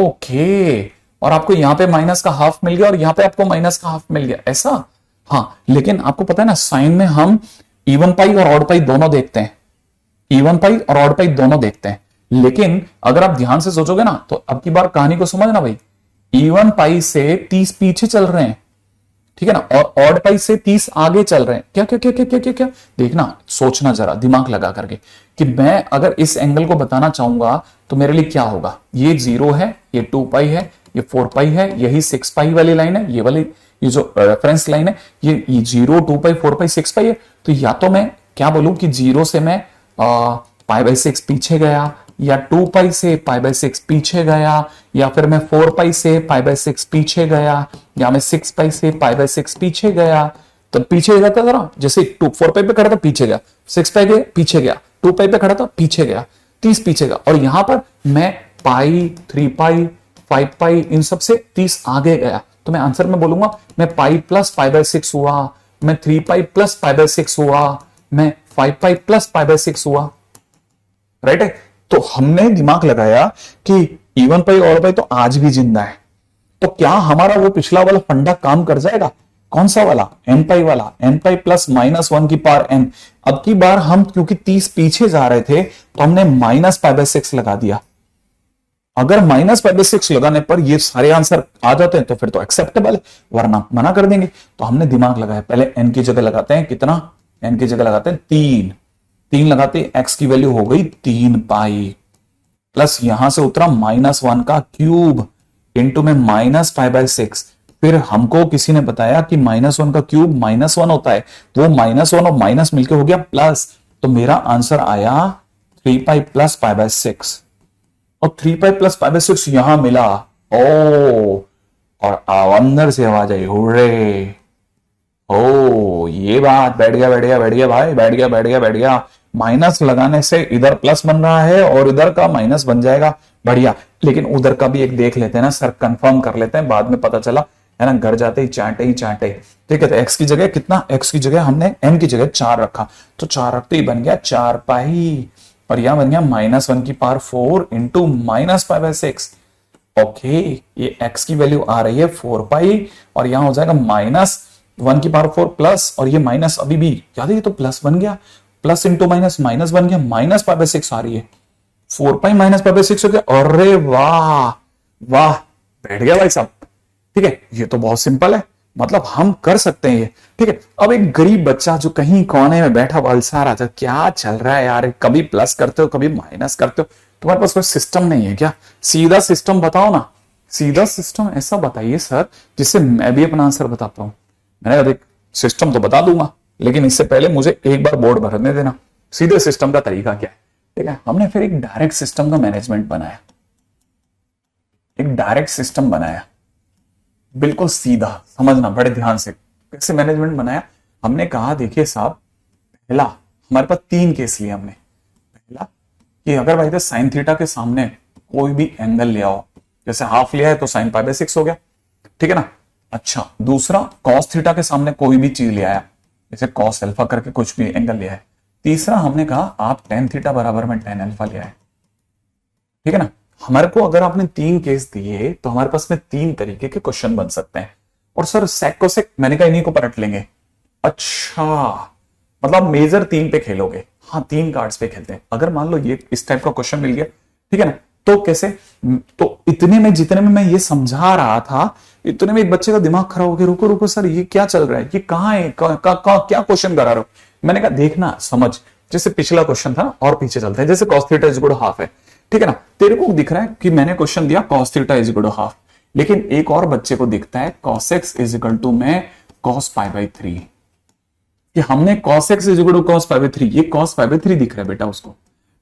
ओके, और आपको यहां पे माइनस का हाफ मिल गया और यहां पे आपको माइनस का हाफ मिल गया, ऐसा। हाँ, लेकिन आपको पता है ना साइन में हम इवन पाई और ऑड पाई दोनों देखते हैं, इवन पाई और ऑड पाई दोनों देखते हैं। लेकिन अगर आप ध्यान से सोचोगे ना तो अब की बार कहानी को समझना भाई, इवन पाई से 30 पीछे चल रहे हैं, ठीक है ना, और ऑड पाई से 30 आगे चल रहे हैं। क्या क्या क्या क्या क्या क्या क्या देखना, सोचना जरा दिमाग लगा करके कि मैं अगर इस एंगल को बताना चाहूंगा तो मेरे लिए क्या होगा। ये 0 है, ये 2 पाई है, ये 4 पाई है, यही 6 पाई वाली लाइन है, ये वाली ये जो रेफरेंस लाइन है, ये 0 2 पाई 4 पाई 6 पाई है। तो या तो मैं क्या बोलूं कि 0 से मैं पाई बाई 6 पीछे गया, या 2 पाई से पाई बाई 6 पीछे गया, या फिर मैं 4 पाई से पाई बाई 6 पीछे गया, या मैं 6 पाई से पाई बाई 6 पीछे गया। तो पीछे जाता था, जैसे 4 पाई पे खड़ा था पीछे गया, 6 पाई पे पीछे गया, 2 पाई पे खड़ा था पीछे गया, 30 पीछे गया, और यहां पर मैं पाई 3 पाई 5 पाई इन सब से 30 आगे गया। तो मैं आंसर में बोलूंगा मैं पाई प्लस पाई बाई 6 हुआ, मैं 3 पाई प्लस पाई बाई 6 हुआ, मैं 5 पाई प्लस पाई बाई 6 हुआ, राइट है। तो हमने दिमाग लगाया कि इवन पाई और पाई तो आज भी जिंदा है, तो क्या हमारा वो पिछला वाला फंडा काम कर जाएगा। कौन सा वाला, एन पाई वाला, एन पाई प्लस माइनस 1 की पावर एन। अब की बार हम क्योंकि 30 पीछे जा रहे थे तो हमने माइनस पाई बाई 6 लगा दिया, अगर माइनस पाई बाई सिक्स लगाने पर ये सारे आंसर आ जाते हैं तो फिर तो एक्सेप्टेबल है, वरना मना कर देंगे। तो हमने दिमाग लगाया, पहले एन की जगह लगाते हैं कितना, एन की जगह लगाते हैं 3, 3 लगाते एक्स की वैल्यू हो गई 3 पाई, प्लस यहां से उतरा -1 का क्यूब इंटू में -पाई/6। फिर हमको किसी ने बताया कि -1 का क्यूब -1 होता है, वो -1 और माइनस मिलके हो गया प्लस, तो मेरा आंसर आया 3 पाई प्लस पाई/6, और 3 पाई प्लस पाई/6 यहां मिला। ओ, और अंदर से आवाज आई हुर्रे, ओ ये बात, बैठ गया बैठ गया बैठ गया भाई, बैठ गया बैठ गया बैठ गया। माइनस लगाने से इधर प्लस बन रहा है और इधर का माइनस बन जाएगा, बढ़िया। लेकिन उधर का भी एक देख लेते हैं ना सर, कंफर्म कर लेते हैं, बाद में पता चला है ना, घर जाते ही चाटे ही चाटे। ठीक है, तो एक्स की जगह कितना, एक्स की जगह हमने एन की जगह 4 रखा, तो 4 रखते ही बन गया 4 पाई, और यहां बन गया -1 की पावर 4 इंटू -पाई/6। ओके, ये एक्स की वैल्यू आ रही है 4 पाई, और यहां हो जाएगा -1 की पावर 4 प्लस, और ये माइनस अभी भी याद है, ये तो प्लस बन गया, प्लस इंटू माइनस माइनस बन गया, -पाई/6 आ रही है, 4 पाई -पाई/6 हो गया। अरे वाह वाह, बैठ गया भाई साहब। ठीक है, ये तो बहुत सिंपल है, मतलब हम कर सकते हैं ये। ठीक है, अब एक गरीब बच्चा जो कहीं कोने में बैठा बलसा रहा था, क्या चल रहा है यार, कभी प्लस करते हो कभी माइनस करते हो, तुम्हारे पास कोई सिस्टम नहीं है क्या? सीधा सिस्टम बताओ ना, सीधा सिस्टम ऐसा बताइए सर जिससे मैं भी अपना आंसर बता पाऊं। मैंने कहा सिस्टम तो बता दूंगा, लेकिन इससे पहले मुझे एक बार बोर्ड भरने देना, सीधे सिस्टम का तरीका क्या है। ठीक है, हमने फिर एक डायरेक्ट सिस्टम का मैनेजमेंट बनाया, एक डायरेक्ट सिस्टम बनाया, बिल्कुल सीधा, समझना बड़े ध्यान से कैसे मैनेजमेंट बनाया। हमने कहा देखिए साहब, पहला हमारे पास 3 केस लिए हमने। पहला कि अगर भाई साइन थीटा के सामने कोई भी एंगल ले आओ, जैसे हाफ लिया है तो साइन पाई/6 हो गया, ठीक है ना। अच्छा, दूसरा कॉस थीटा के सामने कोई भी चीज ले आया, जैसे कॉस अल्फा करके कुछ भी एंगल लिया है। तीसरा हमने कहा आप टेन थीटा बराबर में टेन अल्फा लिया है, ठीक है ना। हमारे को अगर आपने 3 केस दिए तो हमारे पास में 3 तरीके के क्वेश्चन बन सकते हैं। और सर सेक को सेक, मैंने कहा इन्हीं को पलट लेंगे। अच्छा, मतलब मेजर 3 पे खेलोगे? हाँ, 3 कार्ड्स पे खेलते हैं। अगर मान लो ये इस टाइप का क्वेश्चन मिल गया, ठीक है ना, तो कैसे, तो इतने में जितने में मैं ये समझा रहा था, इतने में एक बच्चे का दिमाग खराब हो गया, रुको रुको सर ये क्या चल रहा है, ये कहाँ है, क्या क्वेश्चन करा रहे हो। मैंने कहा देखना समझ, जैसे पिछला क्वेश्चन था और पीछे चलते हैं, जैसे cos theta is equal to half है, ठीक है ना। तेरे को दिख रहा है कि मैंने क्वेश्चन दिया cos theta is equal to half, लेकिन एक और बच्चे को दिखता है cos x is equal to में cos π/3, कि हमने cos x is equal to cos π/3, ये cos π/3 दिख रहा है बेटा उसको,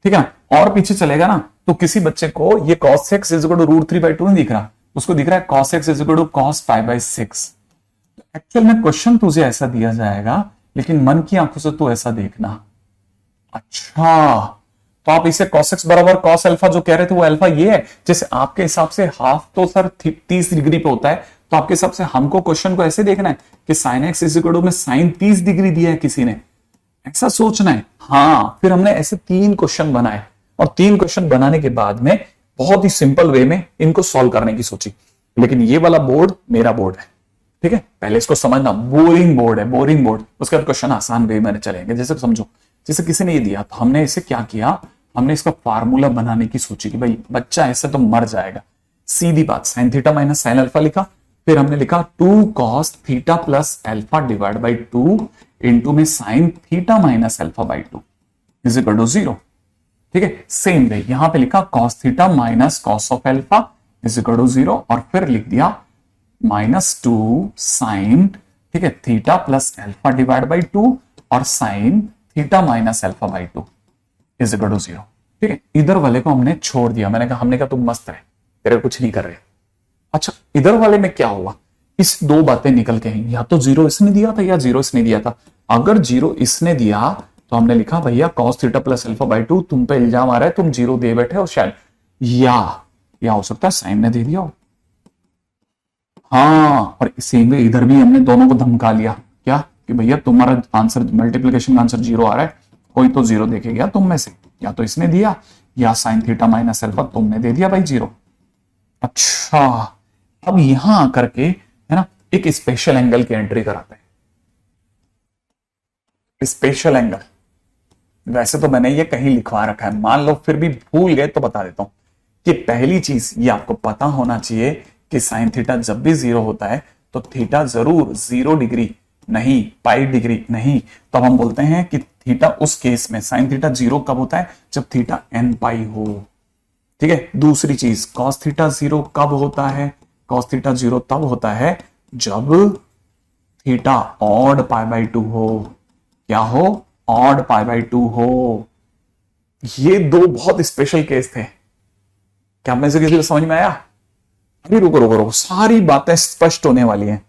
ठीक है ना। और पीछे चलेगा ना तो किसी बच्चे को ये cos x is equal to √3/2 नहीं दिख रहा, उसको दिख रहा है cos x is equal to cos π/6। Actual में क्वेश्चन तुझे ऐसा दिया जाएगा, लेकिन मन की आंखों से तू ऐसा देखना। अच्छा, तो आप इसे cos x बराबर cos अल्फा जो कह रहे थे वो अल्फा ये है। जैसे आपके हिसाब से हाफ तो सर 30 डिग्री पे होता है, तो आपके हिसाब से हमको क्वेश्चन को ऐसे देखना है कि sin x is equal to में sin 30 डिग्री दिया है किसी ने, ऐसा सोचना है। हाँ, फिर हमने ऐसे 3 क्वेश्चन बनाए, और 3 क्वेश्चन बनाने के बाद में बहुत ही सिंपल वे में इनको सॉल्व करने की सोची। लेकिन ये वाला बोर्ड मेरा बोर्ड है, ठीक है, पहले इसको समझना, बोरिंग बोर्ड है, बोरिंग बोर्ड। उसके बाद क्वेश्चन आसान वे में चलेंगे। जैसे समझो, जैसे किसी ने ये दिया तो हमने इसे क्या किया, हमने इसका फार्मूला बनाने की सोची कि भाई बच्चा ऐसे तो मर जाएगा। सीधी बात, sine theta minus sine alpha लिखा, फिर हमने लिखा 2 cos theta plus alpha divide by 2 into में sine theta minus alpha by 2 is equal to 0, ठीक है। सेम वे यहां पे लिखा cos theta minus cos of alpha is equal to 0, और फिर लिख दिया -2 साइन, ठीक है, theta plus alpha divide by 2 और sine theta minus alpha by 2 is equal to 0, ठीक है। इधर वाले को हमने छोड़ दिया, हमने कहा तुम मस्त रहे, तेरे कुछ नहीं कर रहे। अच्छा, इधर वाले में क्या हुआ, इस 2 बातें निकल के हैं, या तो 0 इसने दिया था या 0 इसने दिया था। अगर 0 इसने दिया तो हमने लिखा भैया cos theta plus alpha by 2, तुम पे इल्जाम आ रहा है, तुम 0 दे बैठे हो शायद, या हो सकता है साइन ने दे दिया हो। हाँ, और इसी में इधर भी हमने दोनों को धमका लिया, क्या कि भैया तुम्हारा आंसर मल्टीप्लिकेशन का आंसर 0 आ रहा है, कोई तो 0 देके गया तुम में से, या तो इसने दिया या साइन थीटा माइनस अल्फा तुमने दे दिया भाई 0। अच्छा, अब यहां आकर के है ना एक स्पेशल एंगल की एंट्री कराते हैं। स्पेशल एंगल वैसे तो मैंने ये कहीं लिखवा रखा है, मान लो फिर भी भूल गए तो बता देता हूं। कि पहली चीज ये आपको पता होना चाहिए कि साइन थीटा जब भी 0 होता है तो थीटा जरूर 0 डिग्री नहीं, पाई डिग्री नहीं। तो हम बोलते हैं कि थीटा उस केस में साइन थीटा 0 कब होता है, जब थीटा n पाई हो। ठीक है। दूसरी चीज कॉस थीटा 0 कब होता है, कॉस थीटा 0 तब होता है जब थीटा ऑड पाई बाई 2 हो। क्या हो, ऑड पाई बाई 2 हो। ये दो बहुत स्पेशल केस थे। क्या में से किसी को समझ में आया? अभी रुको रुको रुको, सारी बातें स्पष्ट होने वाली हैं।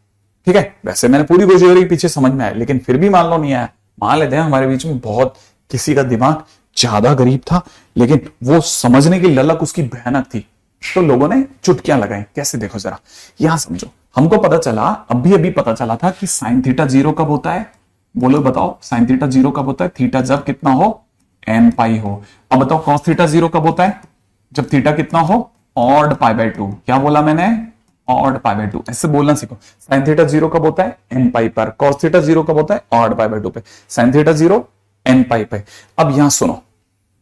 ठीक है। वैसे मैंने पूरी कोशिश करी पीछे समझ में आया, लेकिन फिर भी मान लो नहीं आया। मान लेते हैं हमारे बीच में बहुत किसी का दिमाग ज्यादा गरीब था, लेकिन वो समझने की ललक उसकी भयानक थी, तो लोगों ने चुटकियां लगाई। कैसे, देखो जरा, यहां समझो। हमको पता चला, अभी अभी पता चला था कि साइन थीटा 0 कब होता है। बोलो बताओ, साइन थीटा 0 कब होता है? थीटा जब कितना हो, n पाई हो। अब बताओ कॉस थीटा 0 कब होता है? जब थीटा कितना हो, ऑड पाई बाई 2। क्या बोला मैंने? Odd pi by 2। ऐसे बोलना सीखो। साइन थीटा 0 कब होता है? n पाई पर। कॉस थीटा 0 कब होता है? ऑड पाई बाई 2 पे। साइन थीटा 0 n पाई पे। अब यहां सुनो,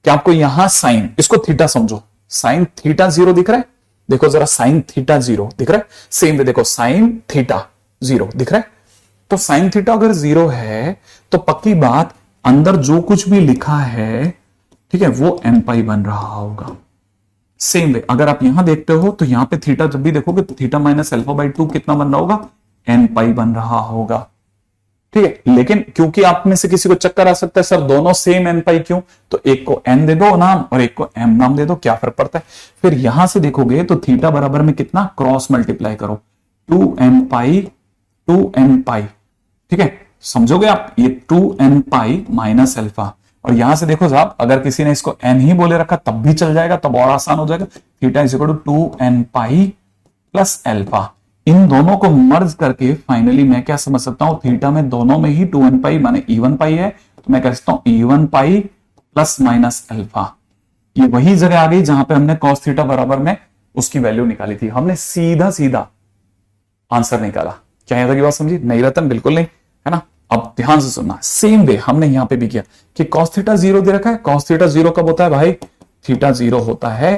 क्या आपको यहां साइन, इसको थीटा समझो, साइन थीटा 0 दिख रहा है? देखो जरा, साइन थीटा 0 दिख रहा है? सेम वे देखो, साइन थीटा 0 दिख रहा है? तो साइन थीटा अगर 0 है तो पक्की बात अंदर जो कुछ भी लिखा है, ठीक है, वो n पाई बन रहा होगा। सेम वे अगर आप यहां देखते हो तो यहां पे थीटा जब भी देखोगे तो थीटा माइनस अल्फा बाई 2 कितना बन रहा होगा? n पाई बन रहा होगा। ठीक है। लेकिन क्योंकि आप में से किसी को चक्कर आ सकता है, सर दोनों सेम n पाई क्यों? तो एक को n दे दो नाम और एक को m नाम दे दो, क्या फर्क पड़ता है? फिर यहां से देखोगे तो थीटा बराबर में कितना, क्रॉस मल्टीप्लाई करो, 2n पाई 2n पाई। ठीक है, समझोगे आप? ये 2n पाई माइनस अल्फा। और यहां से देखो साहब, अगर किसी ने इसको n ही बोले रखा तब भी चल जाएगा, तब और आसान हो जाएगा। Theta is equal to 2n pi plus alpha. इन दोनों को मर्ज करके फाइनली मैं क्या समझ सकता हूं, थीटा में दोनों में ही 2n पाई माने E1 पाई है, तो मैं कह सकता हूं E1 पाई प्लस माइनस अल्फा। ये वही जगह आ गई जहां पे हमने cos थीटा बराबर में उसकी वैल्यू निकाली थी। हमने सीधा सीधा आंसर निकाला। क्या यहां तक की बात समझी? नहीं रतन, बिल्कुल नहीं, है ना। अब ध्यान से सुनना, सेम वे हमने यहां पे भी किया कि cos थीटा 0 दे रखा है। cos थीटा 0 कब होता है भाई? थीटा 0 होता है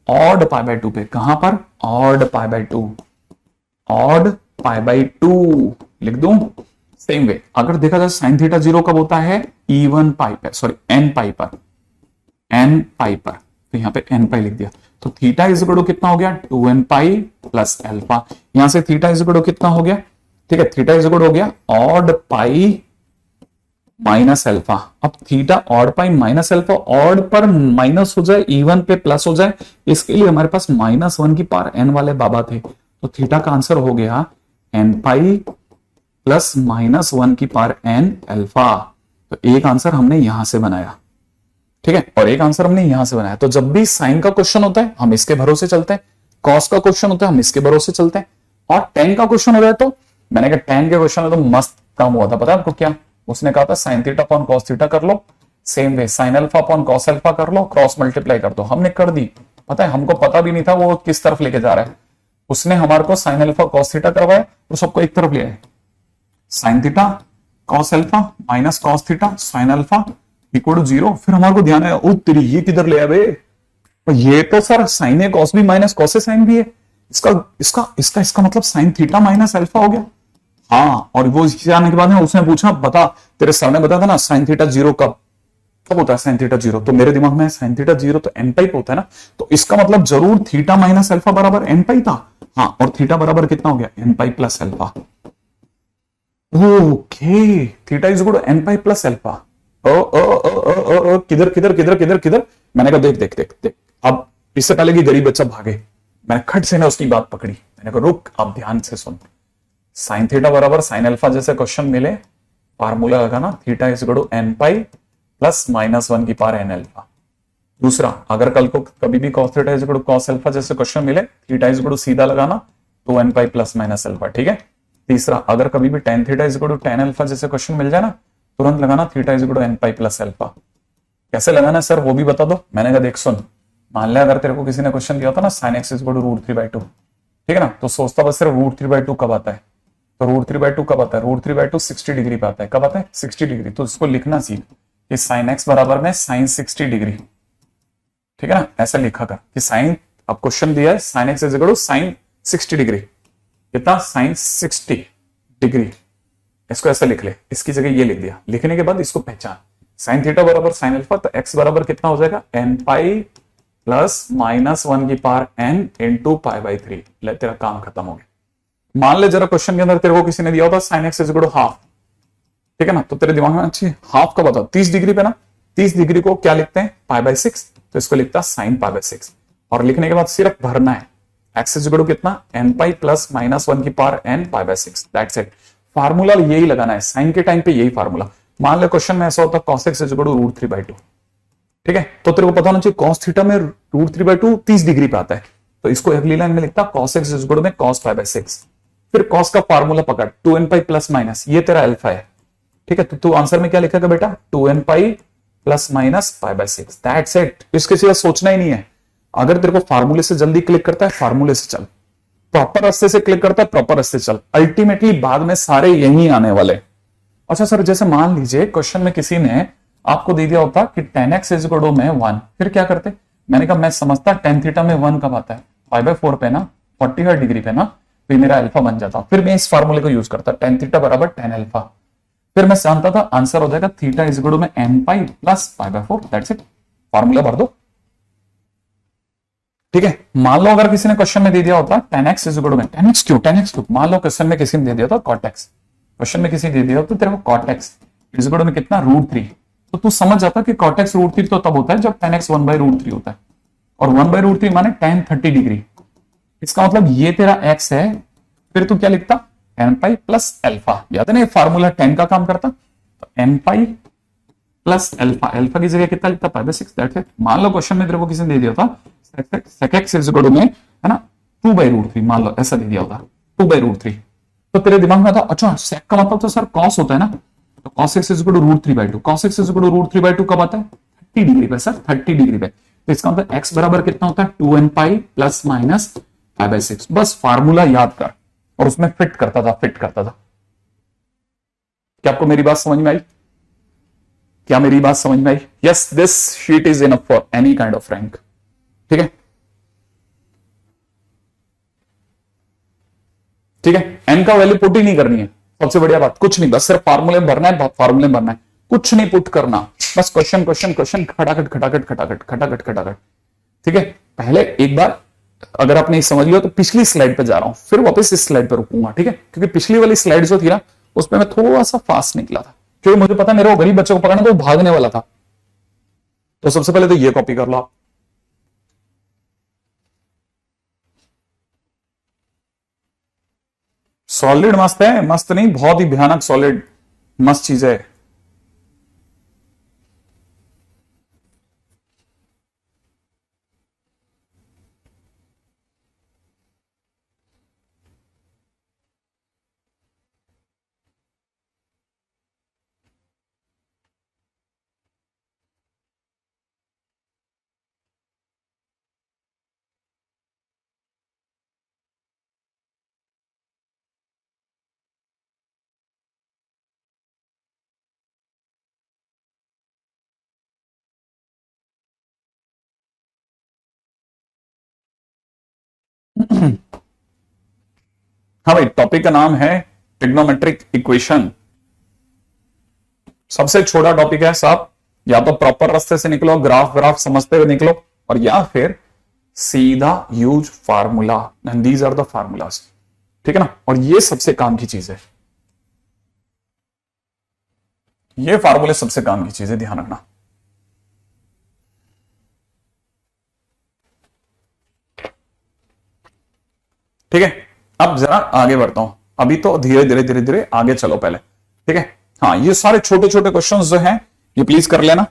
ऑड पाई बाई 2 पे। कहां पर? Odd pi by 2, odd pi by 2 लिख दूं। सेम वे अगर देखा जाए साइन थीटा 0 कब होता है? E1 पाई पर, सॉरी n पाई पर, n पाई पर, तो यहां पे n पाई लिख दिया। तो थीटा इज इक्वल टू कितना हो गया? 2n pi plus alpha. यहां से थीटा इज इक्वल टू कितना हो गया? ठीक है, थीटा इज इक्वल टू हो गया ऑड पाई माइनस अल्फा। अब theta odd pi minus alpha, odd पर माइनस हो जाए, E1 पे प्लस हो जाए, इसके लिए हमारे पास -1 की पावर n वाले बाबा थे। तो थीटा का आंसर हो गया n पाई प्लस -1 की पावर n अल्फा। तो एक आंसर हमने यहां से बनाया, ठीक है, और एक आंसर हमने यहां से बनाया। तो जब भी साइन का क्वेश्चन होता है हम इसके भरोसे चलते हैं, कॉस का क्वेश्चन होता है हम इसके भरोसे चलते हैं, और टेन का क्वेश्चन होता है तो मैंने कहा टेन के क्वेश्चन में तो मस्त काम हुआ था। पता है आपको क्या? उसने कहा था sine theta upon cos theta कर लो, same way sine alpha upon cos alpha कर लो, क्रॉस मल्टीप्लाई कर दो। हमने कर दी। पता है हमको पता भी नहीं था वो किस तरफ लेके जा रहा है। उसने हमारे को साइन अल्फा कॉस थीटा करवाया और सबको एक तरफ ले आए। Sine theta cos alpha minus cos theta sine alpha equal to 0। फिर हमारे को ध्यान आया, ओ तेरी ये किधर ले आए बे? ये तो सर साइन ए कॉस भी माइनस कॉस ए साइन भी है। इसका इसका इसका इसका मतलब साइन थीटा माइनस अल्फा हो गया। हाँ, और वो आने के बाद में उसने पूछा, बता तेरे सर ने बताया था ना साइन थीटा 0 कब कब होता है? Sine theta 0। तो मेरे दिमाग में साइन थीटा 0 तो n पाई होता है ना, तो इसका मतलब जरूर थीटा माइनस अल्फा बराबर n पाई था। हाँ, और थीटा बराबर कितना हो गया? n pi plus alpha. Okay, theta is equal to n pi plus alpha. किधर किधर किधर किधर किधर? मैंने कहा देख देख देख देख। अब इससे पहले कि गरीब बच्चा भागे, मैंने खट से ना उसकी बात पकड़ी। मैंने कहा रुक, अब ध्यान से सुन। साइन थीटा बराबर साइन अल्फा जैसे क्वेश्चन मिले, फार्मूला लगाना, theta is equal to n pi plus -1 की पावर n अल्फा। दूसरा, अगर कल को कभी भी cos theta is equal to cos alpha जैसे क्वेश्चन मिले, थीटा इज इक्वल टू सीधा लगाना 2n pi plus minus alpha, ठीक है। तीसरा, अगर कभी भी tan theta is equal to tan alpha जैसे क्वेश्चन मिल जाए ना, तुरंत लगाना theta is equal to n pi plus alpha. कैसे लगाना सर वो भी बता दो। मैंने कहा देख सुन, मान लिया अगर तेरे को किसी ने क्वेश्चन दिया था ना sin x is equal to √3/2, ठीक है ना, तो सोचता बस सिर्फ √3/2 कब आता है। तो √3/2 कब आता है? √3/2 60 डिग्री पे आता है। कब आता है? 60 डिग्री। तो इसको लिखना सीख कि sin x बराबर में sin 60 डिग्री, ठीक है ना। ऐसा लिखा कर कि sin अब क्वेश्चन दिया है sine x is equal to sine 60 degree, कितना साइन 60 डिग्री। इसको ऐसा लिख ले, इसकी जगह ये लिख दिया, लिखने के बाद इसको पहचान, साइन थीटा बराबर साइन अल्फा, तो एक्स बराबर कितना हो जाएगा n pi plus minus one की power n into pi by three. ले तेरा काम खत्म हो गया। मान ले जरा क्वेश्चन के अंदर तेरे को किसी ने दिया होता sine x is equal to half, ठीक है ना, तो तेरे दिमाग में अच्छी हाफ का बताओ 30 डिग्री पे ना, 30 डिग्री को क्या लिखते हैं पाई बाई सिक्स, तो इसको लिखता है साइन पाई बाई सिक्स। और लिखने के बाद सिर्फ भरना है एक्स इज इक्वल टू कितना n pi plus minus one की power n pi by six, that's it. Formula यही लगाना है साइन के टाइम पे, यही फार्मूला। मान ले क्वेश्चन में ऐसा होता है cos x is equal to root three by two, ठीक है, तो तेरे को पता होना चाहिए कॉस थीटा में root three by two 30 degree पे आता है, तो इसको अगली लाइन में लिखता cos x is equal to में कॉस पाई बाई सिक्स। फिर कॉस का फार्मूला पकड़ 2n पाई प्लस माइनस, ये तेरा अल्फा है, ठीक है, तो तू आंसर में क्या लिखेगा बेटा 2n pi plus minus pi by six, that's it. इसके सिवा सोचना ही नहीं है। अगर तेरे को फार्मूले से जल्दी क्लिक करता है फार्मूले से चल, प्रॉपर रास्ते से क्लिक करता है प्रॉपर रास्ते से चल, अल्टीमेटली बाद में सारे यही आने वाले। अच्छा सर, जैसे मान लीजिए क्वेश्चन में किसी ने आपको दे दिया होता कि tan x is equal to में 1, फिर क्या करते? मैंने कहा मैं समझता tan थीटा में 1 कब आता है 5/4 पे ना, 45 डिग्री पे ना, फिर मेरा अल्फा बन जाता। फिर मैं इस फार्मूले को यूज करता tan थीटा बराबर tan अल्फा, फिर मैं जानता था आंसर हो जाएगा थीटा इज इक्वल टू में n पाई प्लस पाई/4, दैट्स इट। फार्मूला भर दो, ठीक है। मान लो अगर किसी ने क्वेश्चन में दे दिया होता tan x is equal to में tan x क्यों, मान लो क्वेश्चन में किसी ने दे दिया था cot x, क्वेश्चन में किसी ने दे दिया तो तेरे को cot x is equal to में कितना √3, तो तू समझ जाता कि cot x √3 तो तब होता है जब tan x 1/√3 होता है, और 1/√3 माने tan 30 डिग्री। इसका मतलब ये तेरा x है, फिर तू क्या लिखता n पाई प्लस अल्फा, याद है ना ये फार्मूला tan का काम करता, तो n pi plus alpha, alpha की जगह कितना लिखता पाई/6, दैट्स इट। मान लो क्वेश्चन में तेरे को किसी ने दे दिया था sec x is equal to में है ना 2/√3, मान लो ऐसा दे दिया होता 2/√3, तो तेरे दिमाग में था अच्छा sec का मतलब तो सर cos होता है ना, तो cos x is equal to √3/2, cos x is equal to √3/2 कब आता है 30 डिग्री पे सर, 30 डिग्री पे, तो इसका मतलब x बराबर कितना होता है 2n पाई प्लस माइनस पाई/6। बस फार्मूला याद कर और उसमें फिट करता था। क्या आपको मेरी बात समझ में आई? क्या मेरी बात समझ में आई? Yes, this sheet is enough for any kind of rank, ठीक है, ठीक है। एन का वैल्यू पुट ही नहीं करनी है, सबसे बढ़िया बात, कुछ नहीं, बस सिर्फ फार्मूले में भरना है, फार्मूले में भरना है, कुछ नहीं पुट करना, बस क्वेश्चन क्वेश्चन क्वेश्चन खटाखट खटाखट खटाखट खटाखट खटाखट, ठीक है। पहले एक बार अगर आपने समझ लिया तो पिछली स्लाइड पे जा रहा हूं, फिर वापस इस स्लाइड पे रुकूंगा, ठीक है, क्योंकि पिछली वाली स्लाइड जो थी ना उसमें मैं थोड़ा सा फास्ट निकला था, क्योंकि मुझे पता मेरे को गरीब बच्चों को पकड़ना तो भागने वाला था। तो सबसे पहले तो ये कॉपी कर लो आप, सॉलिड मस्त है, मस्त नहीं बहुत ही भयानक सॉलिड मस्त चीज है। हाँ भाई, टॉपिक का नाम है ट्रिग्नोमेट्रिक इक्वेशन। सबसे छोटा टॉपिक है साहब, या तो प्रॉपर रास्ते से निकलो, ग्राफ ग्राफ समझते हुए निकलो, और या फिर सीधा use formula, and these are the formulas, ठीक है ना, और ये सबसे काम की चीज है, ये फार्मूले सबसे काम की चीज है, ध्यान रखना। ठीक है, अब जरा आगे बढ़ता हूं, अभी तो धीरे धीरे धीरे धीरे आगे चलो पहले, ठीक है। हाँ, ये सारे छोटे छोटे क्वेश्चंस जो हैं ये प्लीज कर लेना।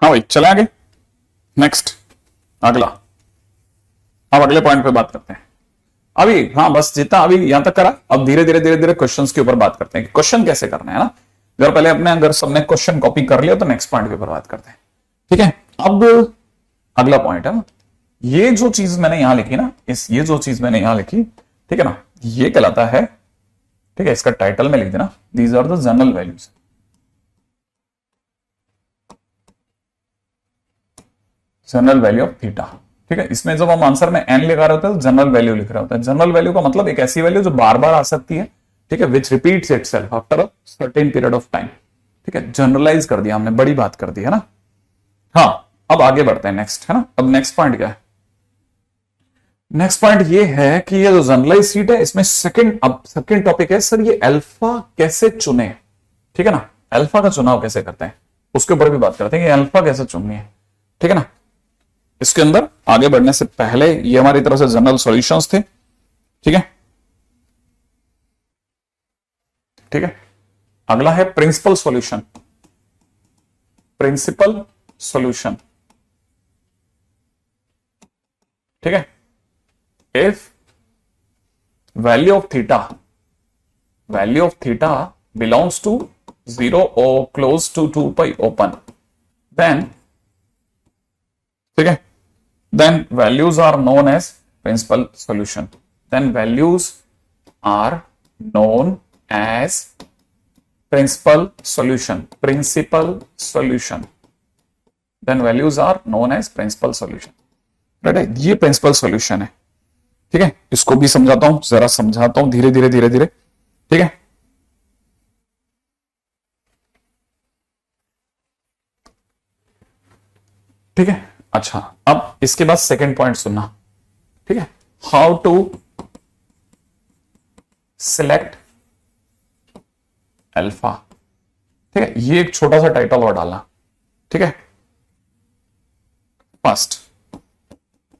हाँ भाई, चले आगे। नेक्स्ट, अगला। अब अगले पॉइंट पे बात करते हैं अभी। हाँ, बस जितना अभी यहां तक करा, अब धीरे धीरे धीरे धीरे क्वेश्चंस के ऊपर बात करते हैं कि क्वेश्चन कैसे करना है ना। अगर पहले अपने अगर सबने क्वेश्चन कॉपी कर लिया तो नेक्स्ट पॉइंट के ऊपर बात करते हैं। ठीक है, अब अगला पॉइंट है ना, ये जो चीज मैंने यहां लिखी ना, ये जो चीज मैंने यहां लिखी, ठीक है ना, ये कहलाता है, ठीक है, इसका टाइटल में लिख देना, these are the general values. General value of theta. ठीक है, इसमें जब हम आंसर में एन लगा रहे होते हैं तो जनरल वैल्यू लिख रहे होते हैं। जनरल वैल्यू का मतलब एक ऐसी वैल्यू जो बार बार आ सकती है, ठीक है, which repeats itself after a certain period of time. ठीक है, जनरलाइज कर दिया हमने, बड़ी बात कर दी है ना। हाँ, अब आगे बढ़ते हैं नेक्स्ट, है ना। अब नेक्स्ट पॉइंट क्या है? नेक्स्ट पॉइंट ये है कि ये जो जनरलाइज सीट है, इसमें सेकंड टॉपिक है सर, ये अल्फा कैसे चुने। ठीक है ना, अल्फा का चुनाव कैसे करते हैं उसके ऊपर भी बात करते हैं कि अल्फा कैसे चुननी है। ठीक है ना, इसके अंदर आगे बढ़ने से पहले ये हमारी तरफ से जनरल सॉल्यूशंस थे। ठीक है, ठीक है, अगला है प्रिंसिपल सॉल्यूशन। प्रिंसिपल सॉल्यूशन, ठीक है, if value of theta belongs to 0 और close to 2 pi open, then, ठीक है, then values are known as principal solution. Then values are known as principal solution. Then values are known as principal solution. Right है, ये principal solution है। ठीक है, इसको भी समझाता हूं, जरा समझाता हूं धीरे धीरे धीरे धीरे। ठीक है, ठीक है, अच्छा, अब इसके बाद सेकंड पॉइंट सुनना। ठीक है, हाउ टू सिलेक्ट अल्फा। ठीक है, ये एक छोटा सा टाइटल और डालना। ठीक है, first,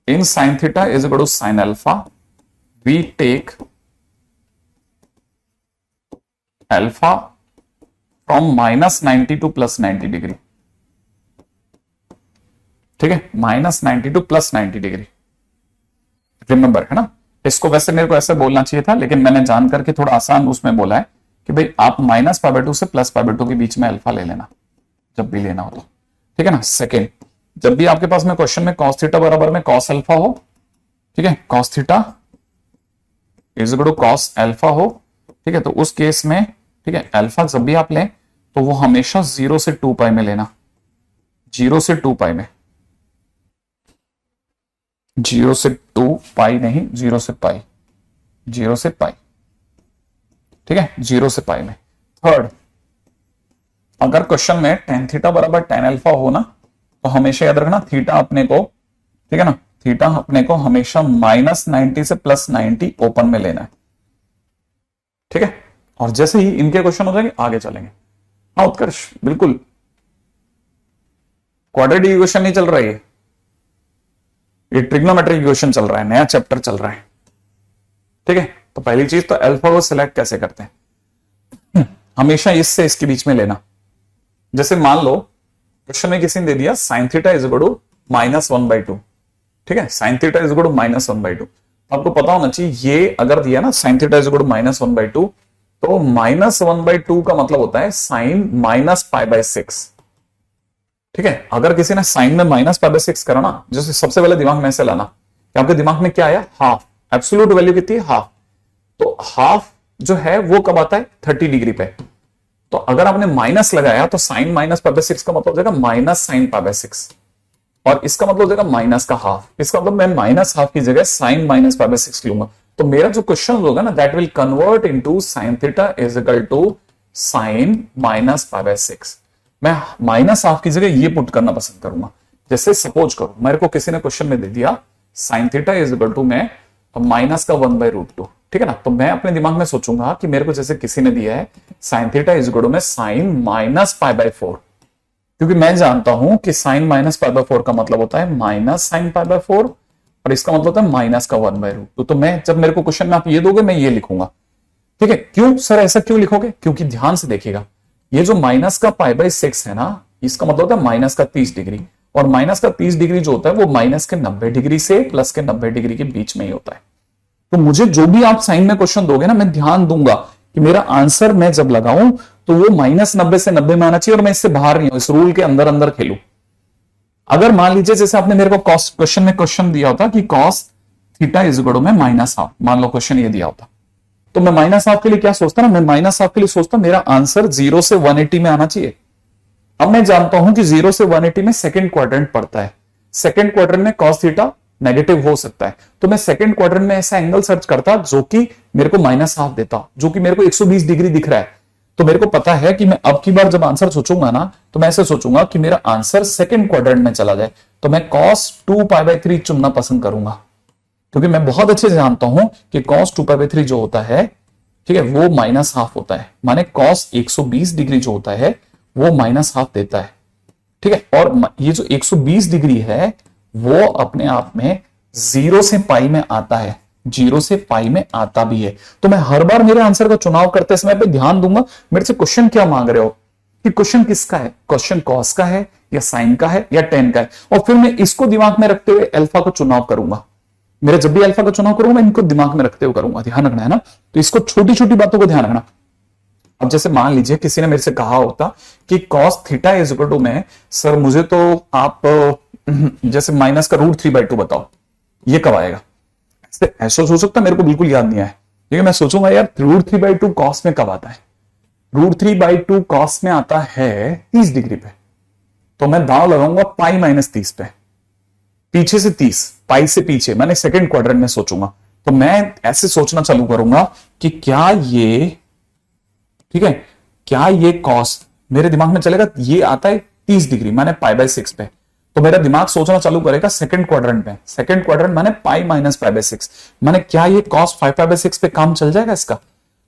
in sine theta is equal to sine alpha, we take alpha from -90 to +90 degree. ठीक है, -90 टू +90 डिग्री, रिमेंबर, है ना। इसको वैसे मेरे को ऐसे बोलना चाहिए था, लेकिन मैंने जान करके थोड़ा आसान उसमें बोला है कि भाई आप -π/2 से +π/2 के बीच में अल्फा ले लेना जब भी लेना हो तो। ठीक है ना। सेकेंड, जब भी आपके पास में क्वेश्चन में cos थीटा बराबर में cos अल्फा हो, ठीक है, cos theta is equal to cos alpha हो, ठीक है, तो उस केस में, ठीक है, अल्फा जब भी आप लें तो वो हमेशा 0 से 2 पाई में लेना, 0 से 2 पाई में, 0 से 2 पाई नहीं, 0 से पाई, 0 से पाई, ठीक है, 0 से पाई में। थर्ड, अगर क्वेश्चन में tan थीटा बराबर tan अल्फा हो ना, तो हमेशा याद रखना थीटा अपने को, ठीक है ना, थीटा अपने को हमेशा -90 से +90 ओपन में लेना है। ठीक है, और जैसे ही इनके क्वेश्चन हो जाएंगे आगे चलेंगे। हाँ उत्कर्ष, बिल्कुल, क्वाड्रेटिक इक्वेशन नहीं चल रहा है, ये ट्रिग्नोमेट्रिक इक्वेशन चल रहा है, नया चैप्टर चल रहा है। ठीक है, तो पहली चीज तो अल्फा को सिलेक्ट कैसे करते हैं, हमेशा इससे इसके बीच में लेना। जैसे मान लो क्वेश्चन में किसी ने दे दिया sine theta is equal to -1/2, ठीक है, sine theta is equal to -1/2, आपको पता होना चाहिए ये अगर दिया ना sine theta is equal to -1/2, तो -1/2 का मतलब होता है साइन -π/6। ठीक है, अगर किसी ने साइन में -π/6 करा ना, जैसे सबसे पहले दिमाग में ऐसे लाना कि आपके दिमाग में क्या आया, हाफ, एब्सोल्यूट वैल्यू कितनी है, हाफ, तो हाफ जो है वो कब आता है, 30 डिग्री पे। तो अगर आपने माइनस लगाया तो साइन -π/6 का मतलब हो जाएगा -sin π/6, और इसका मतलब हो जाएगा माइनस का हाफ। इसका मतलब मैं -हाफ की जगह साइन -π/6 लूंगा। तो मेरा जो क्वेश्चन होगा ना, that will convert into sine theta is equal to sine -π/6। मैं -हाफ की जगह ये पुट करना पसंद करूंगा। जैसे सपोज करो मेरे को किसी ने क्वेश्चन में दे दिया sine theta is equal to, मैं माइनस का 1/√2, ठीक है ना। तो मैं अपने दिमाग में सोचूंगा कि मेरे को जैसे किसी ने दिया है sine theta is equal to में साइन माइनस पाई बाय 4, क्योंकि मैं जानता हूं कि साइन माइनस पाई बाय 4 का मतलब होता है माइनस साइन पाई बाय 4 और इसका मतलब होता है माइनस का 1/√2। तो मैं जब मेरे को क्वेश्चन में आप ये दोगे मैं ये लिखूंगा, ठीक है। क्यों सर ऐसा क्यों लिखोगे? क्योंकि ध्यान से देखिएगा, ये जो माइनस का पाई बाय 6 है ना, इसका मतलब होता है माइनस का 30 डिग्री, और माइनस का 30 डिग्री जो होता है वो माइनस के 90 डिग्री से प्लस के 90 डिग्री के बीच में ही होता है। तो मुझे जो भी आप साइन में क्वेश्चन दोगे ना, मैं ध्यान दूंगा कि मेरा आंसर मैं जब लगाऊं तो वो माइनस 90 से 90 में आना चाहिए और मैं इससे बाहर नहीं हूं, इस रूल के अंदर अंदर खेलूं। अगर मान लीजिए जैसे आपने मेरे को कॉस क्वेश्चन में क्वेश्चन दिया होता कि cos theta is equal to में माइनस हाफ, मान लो क्वेश्चन ये दिया होता, तो मैं माइनस हाफ के लिए क्या सोचता ना, मैं माइनस हाफ के लिए सोचता मेरा आंसर 0 से 180 में आना चाहिए। अब मैं जानता हूं कि 0 से 180 में सेकंड क्वाड्रेंट पड़ता है, सेकंड क्वाड्रेंट में कॉस थीटा नेगेटिव हो सकता है, तो मैं सेकंड क्वाड्रेंट में ऐसा एंगल सर्च करता जो कि मेरे को माइनस हाफ देता, जो कि मेरे को 120 डिग्री दिख रहा है। तो मेरे को पता है कि मैं अब की बार जब आंसर सोचूंगा ना, तो मैं ऐसे सोचूंगा कि मेरा आंसर सेकंड क्वाड्रेंट में चला जाए, तो मैं cos 2 पाई बाय 3 चुनना पसंद करूंगा, क्योंकि मैं बहुत अच्छे से जानता हूं कि cos 2 पाई बाय 3 जो होता है, ठीक है, वो माइनस हाफ होता है, माने cos 120 डिग्री जो होता है वो माइनस हाफ देता है, ठीक है। और ये जो 120 डिग्री है वो अपने आप में 0 से पाई में आता है, 0 से पाई में आता भी है। तो मैं हर बार मेरे आंसर का चुनाव करते समय पे ध्यान दूंगा मेरे से क्वेश्चन क्या मांग रहे हो, कि क्वेश्चन किसका है, क्वेश्चन कॉस का है या साइन का है या टेन का है, और फिर मैं इसको दिमाग में रखते हुए अल्फा को चुनाव करूंगा। मेरे जब भी अल्फा का चुनाव करूंगा मैं इनको दिमाग में रखते हुए करूंगा, ध्यान रखना है ना। तो इसको छोटी छोटी बातों को ध्यान रखना। अब जैसे मान लीजिए किसी ने मेरे से कहा होता कि cos theta is equal to में सर मुझे तो आप जैसे माइनस का √3/2 बताओ, ये कब आएगा? ऐसा हो सकता है, मेरे को बिल्कुल याद नहीं आया, लेकिन मैं सोचूंगा यार √3/2 कॉस में कब आता है? √3/2 कॉस में आता है 30 डिग्री पे, तो मैं दांव लगाऊंगा पाई माइनस 30 पे, पीछे से 30, पाई से पीछे, मैंने सेकंड क्वाड्रेंट में सोचूंगा। तो मैं ऐसे सोचना चालू करूंगा कि क्या ये, ठीक है, क्या ये कॉस मेरे दिमाग में चलेगा, ये आता है 30 डिग्री माने पाई बाय 6 पे, तो मेरा दिमाग सोचना चालू करेगा सेकंड क्वाड्रेंट में, सेकंड क्वाड्रेंट माने पाई माइनस पाई बाय 6, माने क्या ये कॉस 5 पाई बाय 6 पे काम चल जाएगा इसका?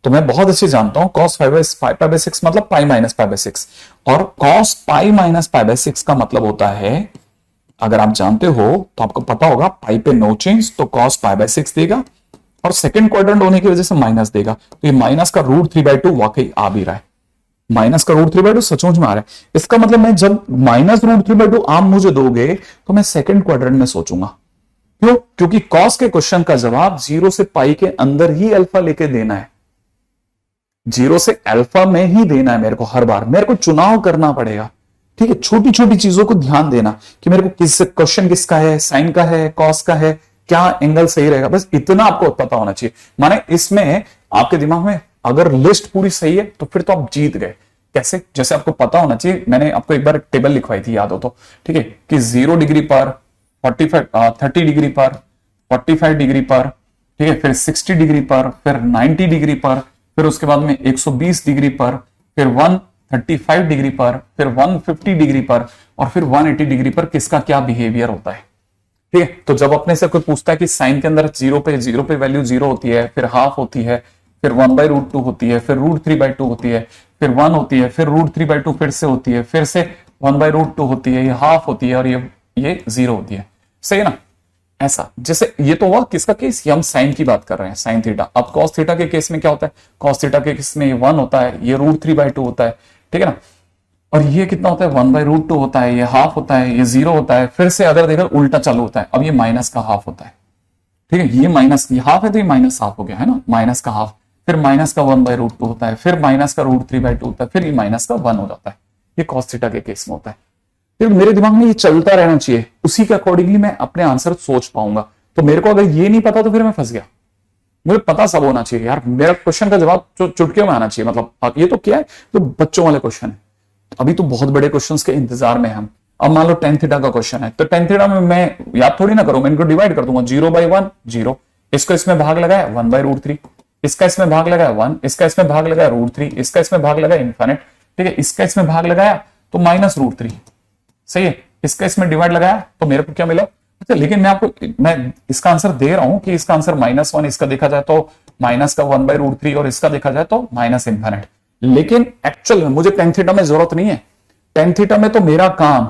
तो मैं बहुत अच्छे जानता हूं कॉस 5 पाई बाय 6 मतलब पाई माइनस पाई बाय 6, और cos pi minus pi by 6 का मतलब होता है, अगर आप जानते हो तो आपको पता होगा पाई पे नो चेंज, तो कॉस पाई बाय 6 देगा, और सेकंड क्वाड्रेंट होने की वजह से माइनस देगा, तो ये माइनस का √3/2 वाकई आ भी रहा है, माइनस का √3/2 सचमुच में आ रहा है। इसका मतलब मैं जब माइनस √3/2 आप मुझे दोगे तो मैं सेकंड क्वाड्रेंट में सोचूंगा। क्यों? क्योंकि कॉस के क्वेश्चन का जवाब 0 से पाई के अंदर ही अल्फा लेके देना है, 0 से अल्फा में ही देना है मेरे को, हर बार मेरे को चुनाव करना पड़ेगा, ठीक है। छोटी छोटी चीजों को ध्यान देना कि मेरे को किस क्वेश्चन किसका है, साइन का है, कॉस का है, क्या एंगल सही रहेगा, बस इतना आपको पता होना चाहिए। माने इसमें आपके दिमाग में अगर लिस्ट पूरी सही है तो फिर तो आप जीत गए। कैसे? जैसे आपको पता होना चाहिए, मैंने आपको एक बार टेबल लिखवाई थी, याद हो तो, ठीक है, कि 0 डिग्री पर 30 डिग्री पर 45 डिग्री पर, ठीक है, फिर 60 डिग्री पर, फिर 90 डिग्री पर, फिर उसके बाद में 120 डिग्री पर, फिर 135 डिग्री पर, फिर 150 डिग्री पर, और फिर 180 डिग्री पर किसका क्या बिहेवियर होता है, ठीक है। तो जब अपने से कोई पूछता है कि साइन के अंदर 0 पे वैल्यू 0 होती है, फिर हाफ होती है, फिर 1/√2 होती है, फिर √3/2 होती है, फिर 1 होती है, फिर √3/2 फिर से होती है, फिर से 1/√2 होती है, ये हाफ होती है, और ये 0 होती है, सही है ना। ऐसा जैसे ये तो हुआ किसका केस, हम साइन की बात कर रहे हैं, साइन थीटा। अब कॉस थीटा के केस में क्या होता है, कॉस थीटा के केस में ये 1 होता है, ये √3/2 होता है, ठीक है ना, और ये कितना होता है 1/√2 होता है, ये हाफ होता है, ये 0 होता है, फिर से अगर देखो उल्टा चालू होता है, अब ये माइनस का हाफ होता है, ठीक है, ये माइनस, ये हाफ है तो ये माइनस हाफ हो गया है ना, माइनस का हाफ, फिर माइनस का 1/√2 होता है, फिर माइनस का √3/2 होता है, फिर ये माइनस का 1 हो जाता है। ये कॉस थीटा के केस में होता है। फिर मेरे दिमाग में ये चलता रहना चाहिए, उसी के अकॉर्डिंगली मैं अपने आंसर सोच पाऊंगा। तो मेरे को अगर ये नहीं पता तो फिर मैं फंस गया, मुझे पता सब होना चाहिए यार, मेरा क्वेश्चन का जवाब चुटकियों में आना चाहिए। मतलब ये तो क्या है, तो बच्चों वाले क्वेश्चन है, अभी तो बहुत बड़े क्वेश्चंस के इंतजार में हम। अब मान लो tan थीटा का क्वेश्चन है, तो tan थीटा में मैं याद थोड़ी ना करूं, मैं इनको डिवाइड कर दूंगा, 0/1 0, इसको इसमें भाग लगाया 1/√3, इसका इसमें भाग लगाया 1, इसका इसमें भाग लगाया √3, इसका इसमें भाग लगाया इनफिनिट, ठीक है, इसका इसमें भाग लगाया तो -√3, सही है, इसका इसमें डिवाइड लगाया तो मेरे को क्या मिला अच्छा, लेकिन मैं इसका आंसर दे रहा हूं कि इसका आंसर -1, इसका देखा जाए तो माइनस का 1/√3 और इसका देखा जाए तो माइनस इन्फिनिट। लेकिन एक्चुअल में मुझे टेन थीटा में जरूरत नहीं है। टेन थीटा में तो मेरा काम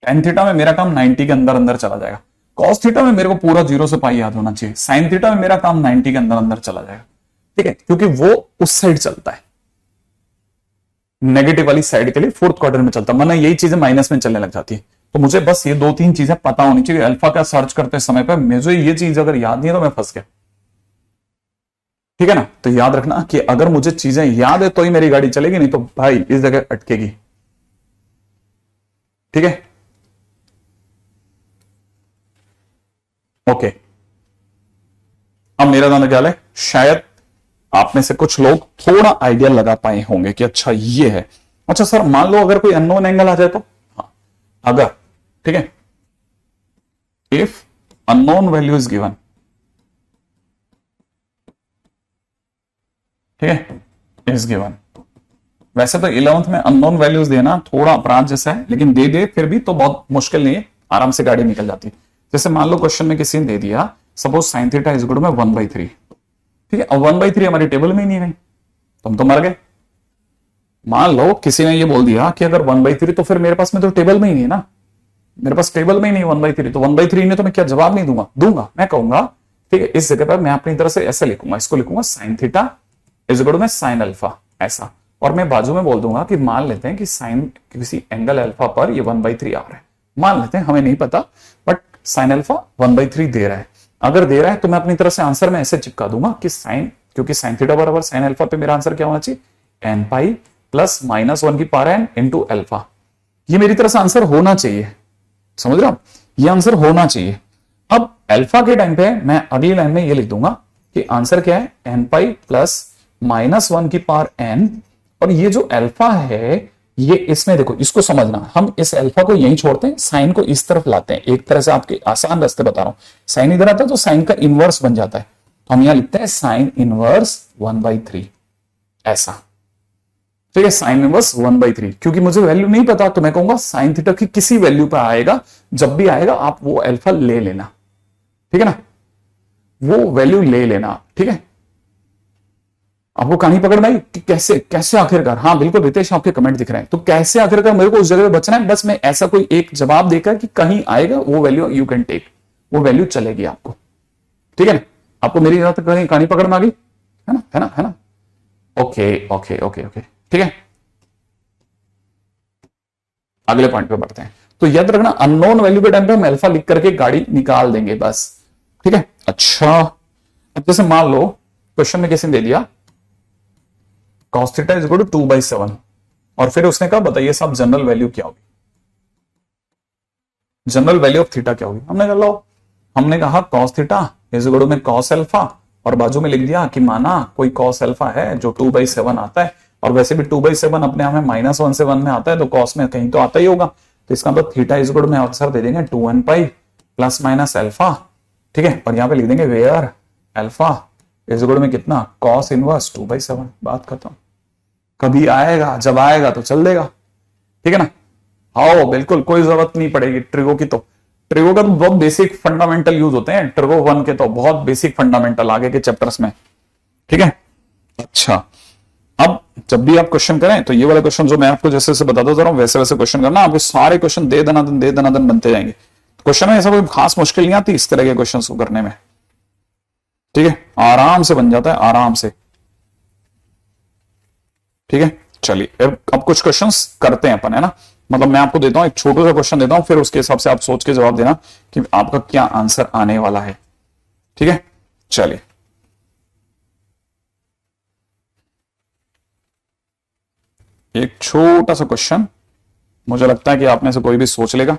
टेन थीटा में मेरा काम 90 के अंदर अंदर चला जाएगा। कॉस थीटा में मेरे को पूरा 0 से पाई याद होना चाहिए। साइन थीटा में मेरा काम 90 के अंदर अंदर चला जाएगा। ठीक है, क्योंकि वो उस साइड चलता है, नेगेटिव वाली साइड के लिए फोर्थ क्वार्टर में चलता है, वरना यही चीजें माइनस में चलने लग जाती है। तो मुझे बस ये 2-3 चीजें पता होनी चाहिए। अल्फा का सर्च करते समय पर मुझे ये चीज अगर याद नहीं है तो मैं फंस गया। ठीक है ना, तो याद रखना कि अगर मुझे चीजें याद है तो ही मेरी गाड़ी चलेगी, नहीं तो भाई इस जगह अटकेगी। ठीक है, ओके। अब मेरा दाना ख्याल है शायद आप में से कुछ लोग थोड़ा आइडिया लगा पाए होंगे कि अच्छा ये है। अच्छा सर, मान लो अगर कोई अननोन एंगल आ जाए तो, हाँ, अगर, ठीक है, if unknown value is given, ठीक है, इज गिवन। वैसे तो 11th में अननोन वैल्यूज देना थोड़ा अपराध जैसा है, लेकिन दे दे फिर भी तो बहुत मुश्किल नहीं है, आराम से गाड़ी निकल जाती है। जैसे मान लो क्वेश्चन में किसी ने दे दिया suppose sine theta is equal to में 1/3। ठीक है, अब 1/3 हमारी टेबल में ही नहीं गई तो हम तो मर गए। मान लो किसी ने ये बोल दिया कि अगर 1/3 तो फिर मेरे पास में तो टेबल में ही नहीं है ना, मेरे पास टेबल में ही नहीं 1/3, तो 1/3 ने तो मैं क्या जवाब नहीं दूंगा मैं कहूंगा ठीक है, इस जगह पर मैं अपनी तरह से ऐसे लिखूंगा, इसको लिखूंगा sine theta is equal to में साइन अल्फा ऐसा, और मैं बाजू में बोल दूंगा कि मान लेते हैं कि साइन किसी एंगल अल्फा पर ये 1/3 आ रहा है, मान लेते हैं, हमें नहीं पता, बट साइन अल्फा 1/3 दे रहा है। अगर दे रहा है तो मैं अपनी तरफ से आंसर में ऐसे चिपका दूंगा कि साइन, क्योंकि साइन थीटा बराबर साइन अल्फा पे मेरा आंसर क्या होना चाहिए, एन पाई प्लस -1 की पावर एन इंटू अल्फा। ये मेरी तरफ से आंसर होना चाहिए, समझ रहे हो, ये आंसर होना चाहिए। अब अल्फा के टाइम पे मैं अगली लाइन में ये लिख दूंगा कि आंसर क्या है, एन पाई प्लस -1 की पावर एन, और ये जो अल्फा है ये इसमें देखो, इसको समझना, हम इस अल्फा को यहीं छोड़ते हैं, साइन को इस तरफ लाते हैं, एक तरह से आपके आसान रास्ते बता रहा हूं, साइन इधर आता है तो साइन का इनवर्स बन जाता है, तो हम यहां लिखते हैं साइन इनवर्स 1/3 ऐसा। ठीक है, साइन इनवर्स 1/3, क्योंकि मुझे वैल्यू नहीं पता तो मैं कहूंगा साइन थीटा की किसी वैल्यू पर आएगा, जब भी आएगा आप वो अल्फा ले लेना। ठीक है ना, वो वैल्यू ले लेना। ठीक है, आपको कहानी पकड़ में आई कि कैसे कैसे आखिरकार, हाँ बिल्कुल रितेश आपके कमेंट दिख रहे हैं, तो कैसे आखिरकार मेरे को उस जगह पे बचना है, बस मैं ऐसा कोई एक जवाब देकर कि कहीं आएगा वो वैल्यू यू कैन टेक, वो वैल्यू चलेगी आपको। ठीक है ना, आपको मेरी कहानी पकड़ में आ गई है ना, है ना, है ना, ओके ओके ओके ओके। ठीक है, अगले पॉइंट पे बढ़ते हैं। तो याद रखना अननोन वैल्यू के टाइम पे हम अल्फा लिख करके गाड़ी निकाल देंगे बस। ठीक है, अच्छा, अब जैसे मान लो क्वेश्चन में किसी ने दे दिया cos theta is equal to 2/7, और फिर उसने कहा बताइए साहब जनरल वैल्यू क्या होगी, जनरल वैल्यू ऑफ थीटा क्या होगी। हमने कहा लो, हमने कहा cos theta is equal to में cos अल्फा, और बाजू में लिख दिया कि माना कोई cos अल्फा है जो 2/7 आता है, और वैसे भी 2/7 अपने आप में -1 से 1 में आता है, तो cos में कहीं तो आता ही होगा, तो इसका मतलब थीटा इज इक्वल में आंसर दे देंगे 2n pi plus minus alpha. ठीक है, और यहां पे लिख देंगे वेयर अल्फा इज इक्वल में कितना, cos इनवर्स 2/7, बात खत्म। कभी आएगा, जब आएगा तो चल देगा। ठीक है ना, हाँ बिल्कुल, कोई जरूरत नहीं पड़ेगी ट्रिगो की, तो ट्रिगो का तो बहुत बेसिक फंडामेंटल यूज होते हैं, ट्रिगो 1 के तो बहुत बेसिक फंडामेंटल आगे के चैप्टर्स में। ठीक है, अच्छा, अब जब भी आप क्वेश्चन करें तो ये वाला क्वेश्चन जो मैं आपको जैसे जैसे बताता जा रहा हूं वैसे वैसे क्वेश्चन करना, आपके सारे क्वेश्चन दे दनादन बनते जाएंगे। क्वेश्चन में ऐसा कोई खास मुश्किल नहीं आती इस तरह के क्वेश्चन को करने में। ठीक है, आराम से बन जाता है, आराम से। ठीक है, चलिए अब कुछ क्वेश्चंस करते हैं अपन, है ना, मतलब मैं आपको देता हूं एक छोटा सा क्वेश्चन देता हूं, फिर उसके हिसाब से आप सोच के जवाब देना कि आपका क्या आंसर आने वाला है। ठीक है, चलिए एक छोटा सा क्वेश्चन, मुझे लगता है कि आप में से कोई भी सोच लेगा।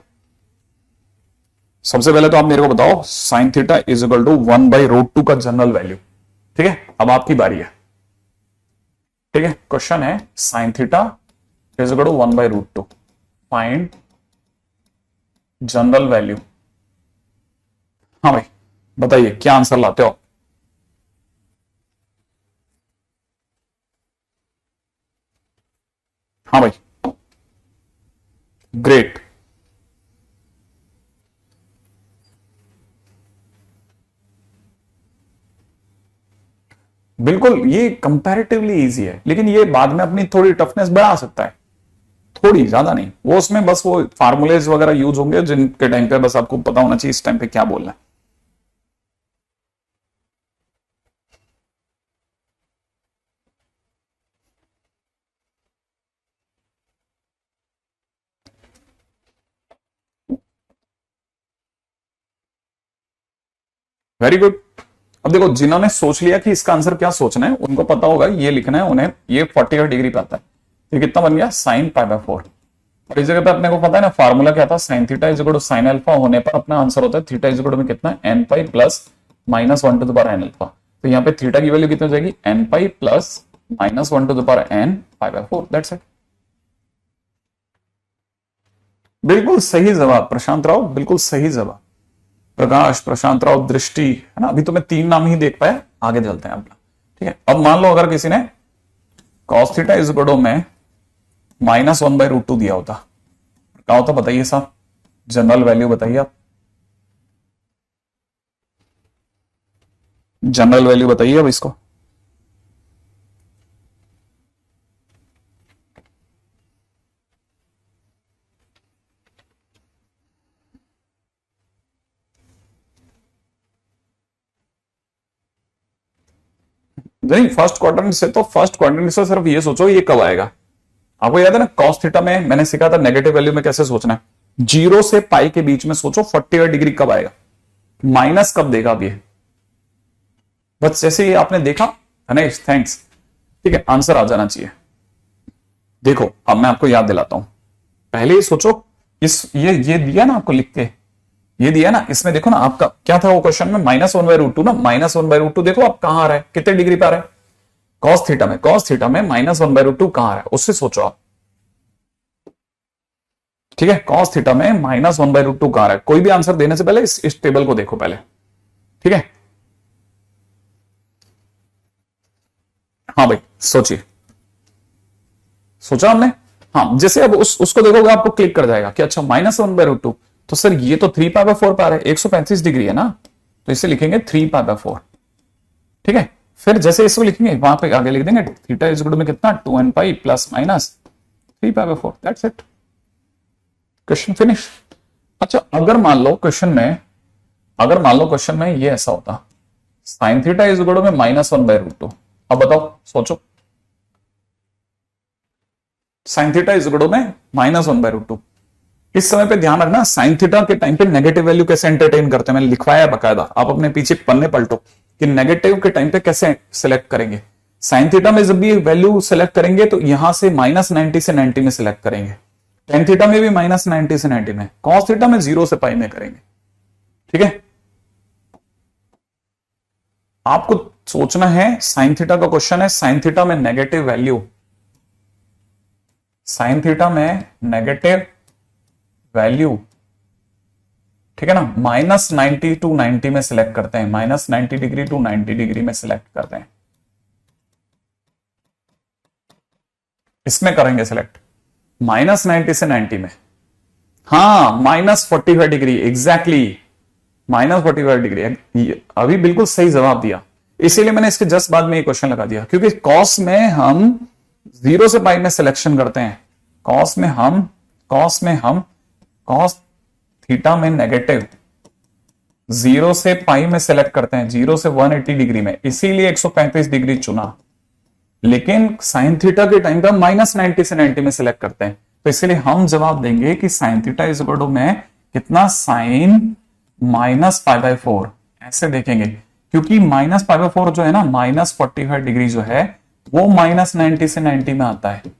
सबसे पहले तो आप मेरे को बताओ sine theta is equal to 1/√2 का जनरल वैल्यू। ठीक है, अब आपकी बारी है। ठीक है, क्वेश्चन है sine theta is equal to 1/√2, find general value. हाँ भाई बताइए क्या आंसर लाते हो। हाँ भाई, ग्रेट। ये कंपैरेटिवली इजी है, लेकिन ये बाद में अपनी थोड़ी टफनेस बढ़ा सकता है, थोड़ी, ज्यादा नहीं। वो उसमें बस वो फार्मूलेज वगैरह यूज होंगे जिनके टाइम पे बस आपको पता होना चाहिए इस टाइम पे क्या बोलना है। Very good. अब देखो, जिन्होंने सोच लिया कि इसका आंसर क्या सोचना है, उनको पता होगा ये लिखना है उन्हें, ये 45 डिग्री पे आता है। ये कितना बन गया, साइन पाई बाय 4। और इस जगह पे अपने को पता है ना फार्मूला क्या था, sine theta is equal to sine alpha होने पर अपना आंसर होता है थीटा इज इक्वल टू में कितना, n pi plus minus 1 to the power n alpha. तो यहाँ पे थीटा की वैल्यू कितनी हो जाएगी, n pi plus minus 1 to the power n pi by 4। That's it. बिल्कुल सही जवाब प्रशांत राव, बिल्कुल सही जवाब। प्रकाश, प्रशांत राव, दृष्टि, है ना। अभी तो मैं 3 नाम ही देख पाया, आगे चलते हैं अपना। ठीक है, अब मान लो अगर किसी ने cos theta is equal to में माइनस 1/√2 दिया होता, क्या होता बताइए साहब, जनरल वैल्यू बताइए आप, जनरल वैल्यू बताइए अब इसको। नहीं, फर्स्ट क्वाड्रेंट से तो, फर्स्ट क्वाड्रेंट से सिर्फ ये सोचो ये कब आएगा। आपको याद है ना कॉस थीटा में मैंने सीखा था नेगेटिव वैल्यू में कैसे सोचना है, 0 से पाई के बीच में सोचो 45 डिग्री कब आएगा, माइनस कब देगा अब ये। बस जैसे ही आपने देखा गणेश, थैंक्स। ठीक है, आंसर आ जाना चाहिए। देखो अब मैं आपको याद दिलाता हूं, पहले ही सोचो, इस ये दिया ना आपको लिख के, ये दिया ना, इसमें देखो ना आपका क्या था वो क्वेश्चन में, -1/√2 ना, -1/√2 देखो आप कहां आ रहा है, कितने डिग्री पे आ रहा है, कॉस थीटा में, कॉस थीटा में -1/√2 कहां आ रहा है, उससे सोचो आप। ठीक है, कॉस थीटा में -1/√2 कहां आ रहा है। कोई भी आंसर देने से पहले इस टेबल को देखो पहले। ठीक है, हाँ भाई सोचिए, सोचा हमने। हाँ, जैसे अब उसको देखोगे आपको क्लिक कर जाएगा कि अच्छा -1/√2, तो सर ये तो 3π/4 पे आ रहा है, 135 डिग्री है ना, तो इसे लिखेंगे 3π/4। ठीक है, फिर जैसे इसको लिखेंगे वहां पे आगे लिख देंगे थीटा इज इक्वल टू में कितना, 2n pi plus minus 3π/4। That's it, question finish. अच्छा, अगर मान लो क्वेश्चन में, अगर मान लो क्वेश्चन में ये ऐसा होता, sine theta is equal to में -1/√2, अब बताओ सोचो, sine theta is equal to में -1/√2। इस समय पे ध्यान रखना, साइन थीटा के टाइम पे नेगेटिव वैल्यू कैसे एंटरटेन करते हैं, मैंने लिखवाया है बकायदा, आप अपने पीछे पन्ने पलटो कि नेगेटिव के टाइम पे कैसे सिलेक्ट करेंगे। साइन थीटा में जब भी वैल्यू सिलेक्ट करेंगे तो यहां से -90 से 90 में सिलेक्ट करेंगे, टेन थीटा में भी -90 से 90 में, कॉस थीटा में 0 से पाई में करेंगे। ठीक है, आपको सोचना है, साइन थीटा का क्वेश्चन है, साइन थीटा में नेगेटिव वैल्यू, साइन थीटा में नेगेटिव वैल्यू, ठीक है ना, -90 टू 90 में सिलेक्ट करते हैं, -90 डिग्री टू 90 डिग्री में सिलेक्ट करते हैं, इसमें करेंगे सिलेक्ट, -90 से 90 में। हाँ, -45 डिग्री, एग्जैक्टली -45 डिग्री, अभी बिल्कुल सही जवाब दिया। इसीलिए मैंने इसके जस्ट बाद में ये क्वेश्चन लगा दिया, क्योंकि कॉस में हम 0 से पाई में सिलेक्शन करते हैं, कॉस में हम कॉस थीटा में नेगेटिव 0 से पाई में सिलेक्ट करते हैं, 0 से 180 डिग्री में, इसीलिए 135 डिग्री चुना। लेकिन साइन थीटा के टाइम पे हम -90 से 90 में सिलेक्ट करते हैं, तो इसीलिए हम जवाब देंगे कि sine theta is equal to में कितना, साइन -π/4, ऐसे देखेंगे, क्योंकि -π/4 जो है ना, -45 डिग्री जो है वो -90 से 90 में आता है।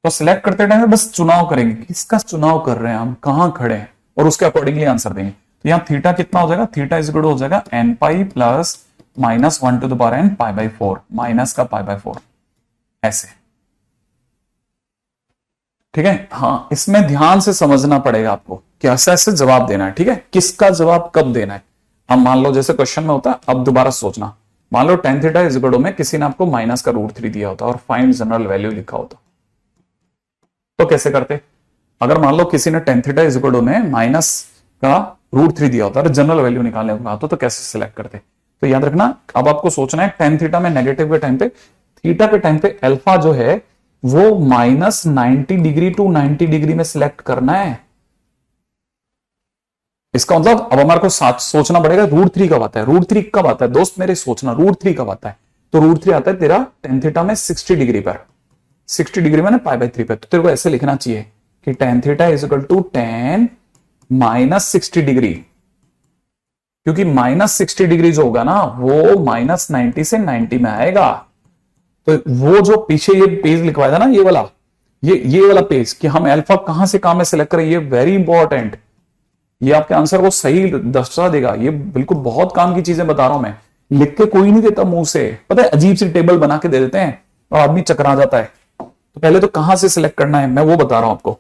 तो सिलेक्ट करते टाइम बस चुनाव करेंगे, किसका चुनाव कर रहे हैं हम, कहां खड़े हैं, और उसके अकॉर्डिंगली आंसर देंगे। तो यहां थीटा कितना हो जाएगा, थीटा इज इक्वल टू हो जाएगा n pi plus -1 to the power n π/4, minus का π/4, ऐसे। ठीक है, हाँ, इसमें ध्यान से समझना पड़ेगा आपको कि ऐसे ऐसे जवाब देना है। ठीक है, किसका जवाब कब देना है। अब मान लो जैसे क्वेश्चन में होता है, अब दोबारा सोचना, मान लो tan theta is equal to में किसी ने आपको माइनस का √3 दिया होता और फाइंड जनरल वैल्यू लिखा होता, तो कैसे करते। अगर मान लो किसी ने tan theta is equal to में माइनस का √3 दिया होता और जनरल वैल्यू निकालने को कहा तो कैसे सिलेक्ट करते। तो याद रखना, अब आपको सोचना है टेन थीटा में नेगेटिव के टाइम पे, थीटा के टाइम पे अल्फा जो है वो -90 डिग्री टू 90 डिग्री में सिलेक्ट करना है। इसका मतलब अब हमारे को साथ सोचना पड़ेगा √3 कब आता है, √3 कब आता है दोस्त मेरे, सोचना √3 कब आता है। तो √3 आता है तेरा टेन थीटा में 60 डिग्री पर, 60 डिग्री में ना π/3 पे। तो तेरे को ऐसे लिखना चाहिए कि tan theta is equal to 10 -60 degree, क्योंकि -60 डिग्री जो होगा ना वो -90 से 90 में आएगा। तो वो जो पीछे ये पेज लिखवाया था ना, ये वाला पेज कि हम अल्फा कहां से कहां में सिलेक्ट करें, ये वेरी इंपॉर्टेंट, ये आपके आंसर को सही दर्शा देगा। ये बिल्कुल बहुत काम की चीजें बता रहा हूं मैं, लिख के कोई नहीं देता मुंह से, पता है अजीब सी टेबल बना के दे देते हैं और आदमी चकरा जाता है। तो पहले तो कहां से सिलेक्ट करना है मैं वो बता रहा हूं आपको,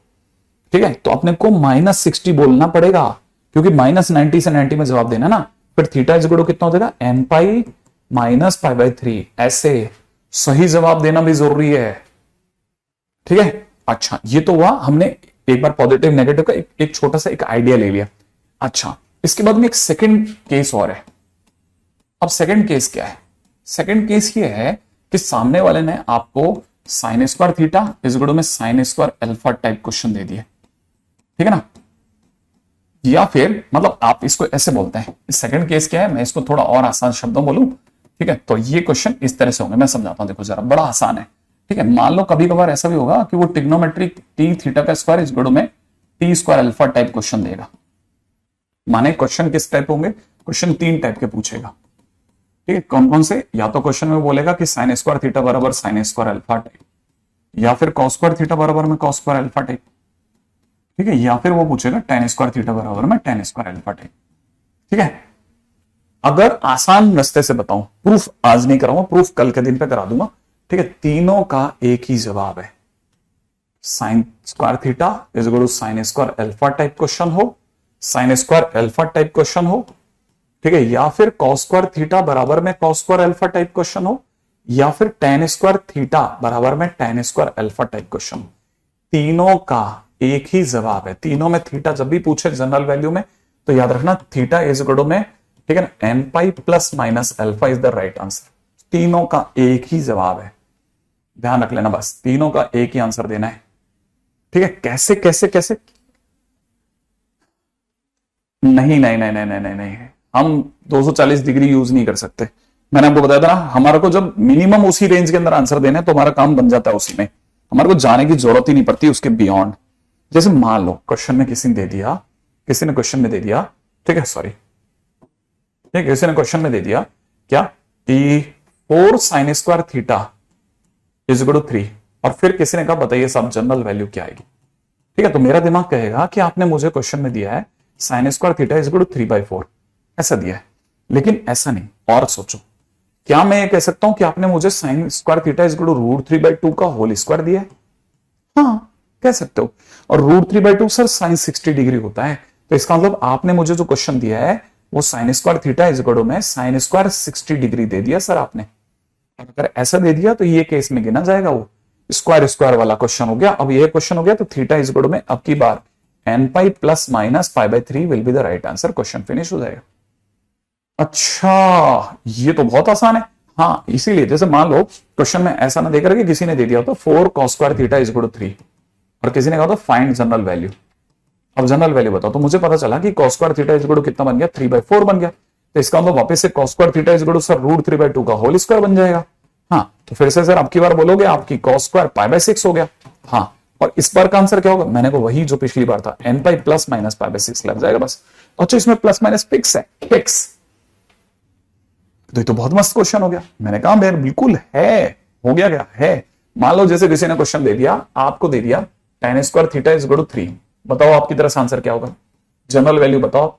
ठीक है। तो अपने को -60 बोलना पड़ेगा, क्योंकि -90 से 90 में जवाब देना ना। फिर थीटा इज इक्वल टू कितना हो जाएगा, n पाई -π/3। ऐसे सही जवाब देना भी जरूरी है, ठीक है। अच्छा, ये तो हुआ, हमने एक बार पॉजिटिव नेगेटिव का एक छोटा सा एक आइडिया ले लिया। अच्छा, इसके बाद में एक सेकंड केस और है। अब सेकंड केस क्या है, सेकंड केस ये है कि सामने वाले ने आपको sin square theta is equal to में sin square alpha type question दे दिए, ठीक है ना। या फिर मतलब आप इसको ऐसे बोलते हैं, सेकंड केस क्या है, मैं इसको थोड़ा और आसान शब्दों बोलूं, ठीक है। तो ये क्वेश्चन इस तरह से होंगे, मैं समझाता हूं, देखो जरा, बड़ा आसान है, ठीक है। मान लो कभी कभार ऐसा भी होगा कि वो ट्रिग्नोमेट्रिक टी थीटा का स्क्वायर इज इक्वल टू में T square alpha type question देगा। माने क्वेश्चन किस टाइप होंगे, क्वेश्चन 3 टाइप के पूछेगा, ठीक है। कौन कौन से, या तो क्वेश्चन में बोलेगा कि sin स्क्वायर थीटा बराबर sin स्क्वायर अल्फा टाइप, या फिर cos स्क्वायर थीटा बराबर में cos स्क्वायर अल्फा टाइप, ठीक है। या फिर वो पूछेगा tan स्क्वायर थीटा बराबर में tan स्क्वायर अल्फा टाइप, ठीक है। अगर आसान रास्ते से बताऊं, प्रूफ आज नहीं कराऊंगा, प्रूफ कल के दिन पे करा दूंगा, ठीक है। तीनों का एक ही जवाब है, sin square theta is equal to sin square alpha type question हो, sin square alpha type question हो, ठीक है, या फिर cos स्क्वायर थीटा बराबर में cos square alpha type question हो, या फिर tan स्क्वायर थीटा बराबर में tan square alpha type question. तीनों का एक ही जवाब है। तीनों में थीटा जब भी पूछे जनरल वैल्यू में, तो याद रखना थीटा इज इक्वल टू में, ठीक है ना, n pi plus minus alpha is the right answer. तीनों का एक ही जवाब है, ध्यान रख लेना, बस तीनों का एक ही आंसर देना है, ठीक है। कैसे कैसे कैसे, नहीं नहीं नहीं नहीं नहीं नहीं नहीं, हम 240 डिग्री यूज नहीं कर सकते। मैंने आपको बताया था ना, हमारे को जब मिनिमम उसी रेंज के अंदर आंसर देने तो हमारा काम बन जाता है उसी में, हमारे को जाने की जरूरत ही नहीं पड़ती उसके बियॉन्ड। जैसे मान लो क्वेश्चन में किसी ने दे दिया, किसी ने क्वेश्चन में दे दिया, ठीक है, सॉरी, ठीक है, किसी ने क्वेश्चन में दे दिया क्या, T4 sin square theta is equal to 3, और फिर किसी ने कहा बताइए सब जनरल वैल्यू क्या आएगी, ठीक है। तो मेरा दिमाग कहेगा कि आपने मुझे क्वेश्चन में दिया है sin square theta is equal to 3/4, ऐसा दिया है। लेकिन ऐसा नहीं, और सोचो, क्या मैं ये कह सकता हूं कि आपने मुझे sin square theta is equal to √3/2 का होल स्क्वायर दिया है? हाँ, कह सकते हो। और √3/2 सर sin 60 डिग्री होता है, तो इसका मतलब आपने मुझे जो क्वेश्चन दिया है वो sin square theta is equal to में sin स्क्वायर 60 डिग्री दे दिया सर आपने। अगर ऐसा दे दिया तो ये केस में गिना जाएगा, वो स्क्वायर स्क्वायर वाला क्वेश्चन हो गया। अब ये क्वेश्चन हो गया, तो थीटा इज इक्वल टू में अब की बार n pi plus minus π/3 will be the right answer, question finish हो जाएगा। अच्छा, ये तो बहुत आसान है। हाँ, इसीलिए जैसे मान लो क्वेश्चन में ऐसा ना देकर के किसी ने दे दिया तो 4 cos square theta is equal to 3, और किसी ने कहा था फाइंड जनरल वैल्यू। अब जनरल वैल्यू बताओ, तो मुझे पता चला कि cos square theta is equal to कितना बन गया, 3/4 बन गया। तो इसका मतलब वापस से cos square theta is equal to sir √3/2 का होल स्क्वायर बन जाएगा। हाँ, तो फिर से सर अब की बार बोलोगे आपकी cos स्क्वायर π/6 हो गया। हाँ, और इस बार का आंसर क्या होगा, मैंने को वही जो पिछली बार था, n पाई प्लस माइनस π/6 लग जाएगा बस। अच्छा, इसमें प्लस माइनस फिक्स है, फिक्स, तो ये तो बहुत मस्त क्वेश्चन हो गया। मैंने कहा यार बिल्कुल है, हो गया क्या है। मान लो जैसे किसी ने क्वेश्चन दे दिया, आपको दे दिया tan square theta is equal to 3, बताओ आपकी तरफ से आंसर क्या होगा, जनरल वैल्यू बताओ,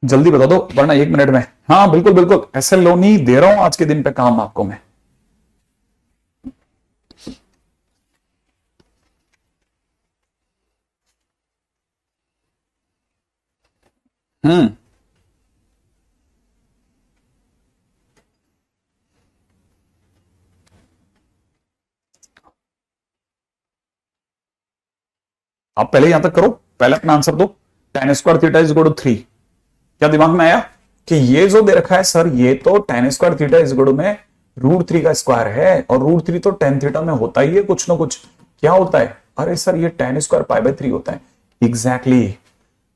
जल्दी बता दो वरना 1 मिनट में। हाँ बिल्कुल बिल्कुल, ऐसे लो नहीं दे रहा हूं आज के दिन पे काम आपको मैं। हम्म, आप पहले यहां तक करो, पहले अपना आंसर दो। tan square theta is equal to 3, क्या दिमाग में आया? कि ये जो दे रखा है सर, ये तो tan square theta is equal में √3 का स्क्वायर है, और √3 तो tan थीटा में होता ही है कुछ ना कुछ। क्या होता है? अरे सर ये tan स्क्वायर π/3 होता है। एग्जैक्टली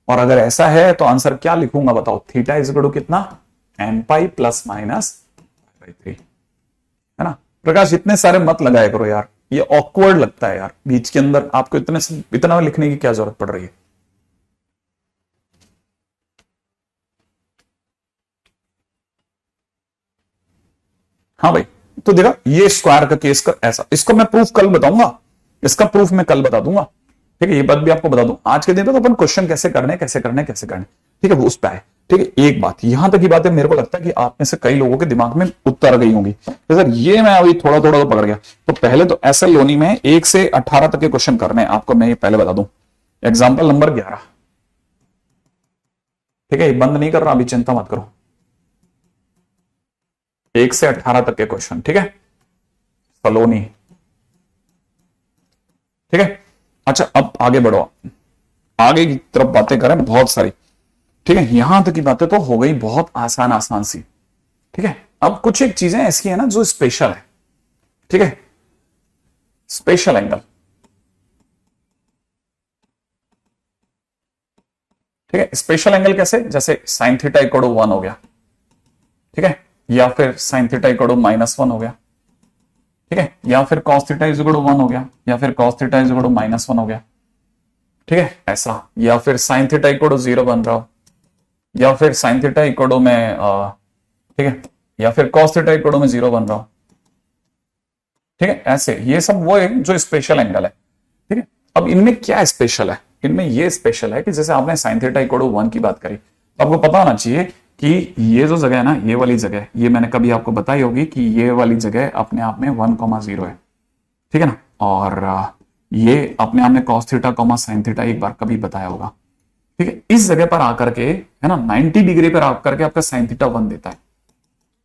और अगर ऐसा है तो आंसर क्या लिखूंगा बताओ? थीटा इज इक्वल कितना? n पाई प्लस माइनस π/3, है ना। प्रकाश इतने सारे मत लगाया करो यार, ये ऑकवर्ड लगता है यार बीच के अंदर, आपको इतना लिखने की क्या जरूरत पड़ रही है? हाँ भाई, तो देखा ये स्क्वायर का केस का ऐसा, इसको मैं प्रूफ कल बताऊंगा, इसका प्रूफ मैं कल बता दूंगा, ठीक है। ये बात भी आपको बता दूं, आज के दिन पे तो अपन क्वेश्चन कैसे करने कैसे करने कैसे करने, ठीक है, वो उस पे आए। ठीक है, एक बात यहां तक की बात है, मेरे को लगता है कि आप में से कई लोगों के दिमाग में उतर गई होंगी तो सर ये मैं अभी थोड़ा थोड़ा तो पकड़ गया। तो पहले तो ऐसे लोनी में 1 से 18 तक के क्वेश्चन करने हैं आपको, मैं ये पहले बता दूं। एग्जाम्पल नंबर 11, ठीक है, बंद नहीं कर रहा अभी, चिंता मत करो। 1 से 18 तक के क्वेश्चन, ठीक है, सलोनी, ठीक है। अच्छा अब आगे बढ़ो, आगे की तरफ बातें करें बहुत सारी, ठीक है। यहां तक की बातें तो हो गई बहुत आसान आसान सी, ठीक है। अब कुछ एक चीजें ऐसी है ना जो स्पेशल है, ठीक है। स्पेशल एंगल, ठीक है। स्पेशल एंगल कैसे? जैसे साइन थीटा इक्वल टू 1 हो गया, ठीक है, या फिर साइन थीटा इक्वल टू -1 हो गया, ठीक है, या फिर cos theta is equal to 1 हो गया, या फिर cos theta is equal to -1 हो गया, ठीक है, ऐसा। या फिर साइन थीटा इक्वल टू 0 बन रहा हो, या फिर साइन थीटा इक्वल टू में ठीक है, या फिर cos थीटा इक्वल टू में 0 बन रहा हो, ठीक है, ऐसे। ये सब वो है जो स्पेशल एंगल है, ठीक है। अब इनमें क्या स्पेशल है? इनमें ये स्पेशल है कि जैसे आपने साइन थीटा इक्वल टू 1 की बात करी, तो आपको पता होना चाहिए कि ये जो जगह है ना, ये वाली जगह, ये मैंने कभी आपको बताई होगी कि ये वाली जगह अपने आप में 1,0 है, ठीक है ना। और ये अपने आप में cos थीटा sin थीटा एक बार कभी बताया होगा, ठीक है। इस जगह पर आकर के, है ना, 90 डिग्री पर आकर के आपका sin थीटा 1 देता है,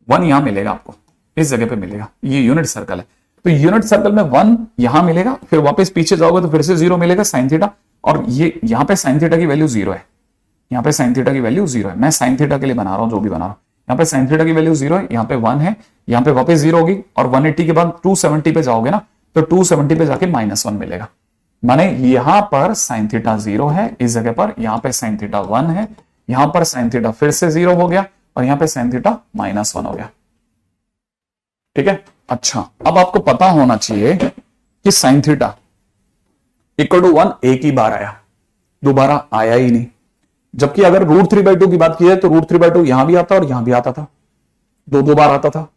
1 यहां मिलेगा आपको, इस जगह पे मिलेगा। ये यूनिट सर्कल है, तो यूनिट सर्कल में 1 यहां मिलेगा, फिर वापस पीछे जाओगे तो फिर से 0 मिलेगा sin थीटा, और ये यहां पे sin थीटा की वैल्यू 0 है, यहाँ पे sin थीटा की वैल्यू 0 है। मैं sin थीटा के लिए बना रहा हूं जो भी बना रहा हूं, यहाँ पे sin थीटा की वैल्यू 0 है, यहाँ पे 1 है, यहाँ पे वापस 0 होगी, और 180 के बाद 270 पे जाओगे ना, तो 270 पे जाके -1 मिलेगा। माने यहां पर sin थीटा 0 है, इस जगह पर यहाँ पे sin थीटा 1 है, यहां पर sin थीटा फिर से 0 हो गया, और यहाँ पे sin थीटा -1 हो गया, ठीक है। अच्छा अब आपको पता होना चाहिए कि sin थीटा इक्वल टू 1 एक ही बार आया, दोबारा आया ही नहीं। जबकि अगर √3/2 की बात की जाए तो √3/2 यहां भी आता और यहां भी आता था, दो बार आता था।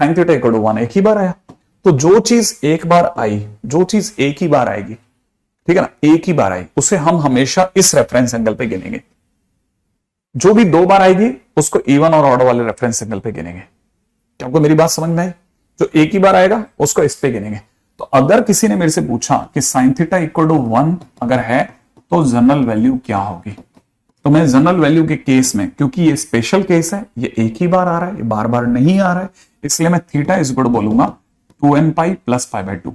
sin थीटा इक्वल टू 1 एक ही बार आया। तो जो चीज एक बार आई, जो चीज एक ही बार आएगी, ठीक है ना, एक ही बार आई, उसे हम हमेशा इस रेफरेंस एंगल पे गिनेंगे। जो भी 2 बार आएगी उसको इवन और ऑड वाले रेफरेंस एंगल पे गिनेंगे। क्या आपको मेरी बात समझ में आई? जो एक ही बार आएगा उसको इस पे गिनेंगे। तो अगर किसी ने मेरे से पूछा कि sin थीटा इक्वल टू 1 अगर है तो जनरल वैल्यू क्या होगी, तो मैं जनरल वैल्यू के केस में, क्योंकि ये स्पेशल केस है, ये एक ही बार आ रहा है, ये बार बार नहीं आ रहा है, इसलिए मैं थीटा इज इक्वल बोलूंगा 2n पाई प्लस π/2।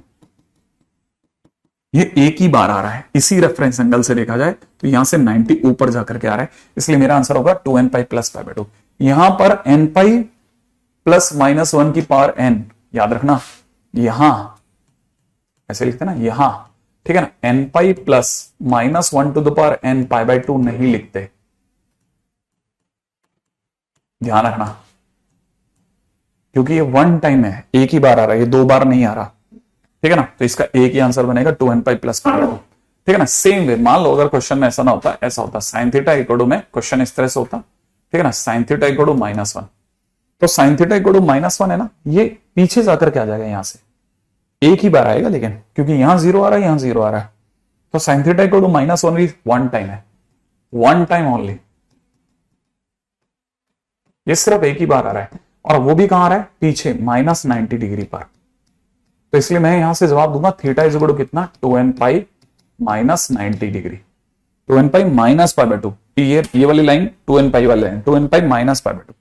ये एक ही बार आ रहा है, इसी रेफरेंस एंगल से देखा जाए तो यहां से 90 ऊपर जाकर के आ रहा है, इसलिए मेरा आंसर होगा 2n पाई प्लस π/2। यहां पर n पाई प्लस -1 की पावर n, याद रखना, यहां ऐसे लिखते ना, यहां, ठीक है ना, n pi plus -1 to the power n π/2 नहीं लिखते, ध्यान रखना, क्योंकि ये 1 टाइम है, एक ही बार आ रहा है, ये 2 बार नहीं आ रहा, ठीक है ना। तो इसका एक ही आंसर बनेगा 2n पाई प्लस π/2, ठीक है ना। सेम वे मान लो अगर क्वेश्चन में ऐसा ना होता, ऐसा होता sin थीटा इक्वल टू में क्वेश्चन इस तरह से होता, ठीक है ना, sin थीटा इक्वल टू -1, तो sin थीटा इक्वल टू -1 है ना, ये पीछे जाकर के आ जाएगा, यहां से एक ही बार आएगा, लेकिन क्योंकि यहां 0 आ रहा है, यहां 0 आ रहा है, तो sin थीटा इक्वल टू -1 भी 1 टाइम है, 1 टाइम ओनली, ये सिर्फ एक ही बार आ रहा है, और वो भी कहां आ रहा है, पीछे -90 डिग्री पर। तो इसलिए मैं यहां से जवाब दूंगा थीटा इज इक्वल टू कितना, 2n पाई -90 डिग्री, 2n पाई माइनस π/2, ये वाली लाइन 2n पाई वाली लाइन, 2n पाई माइनस π/2,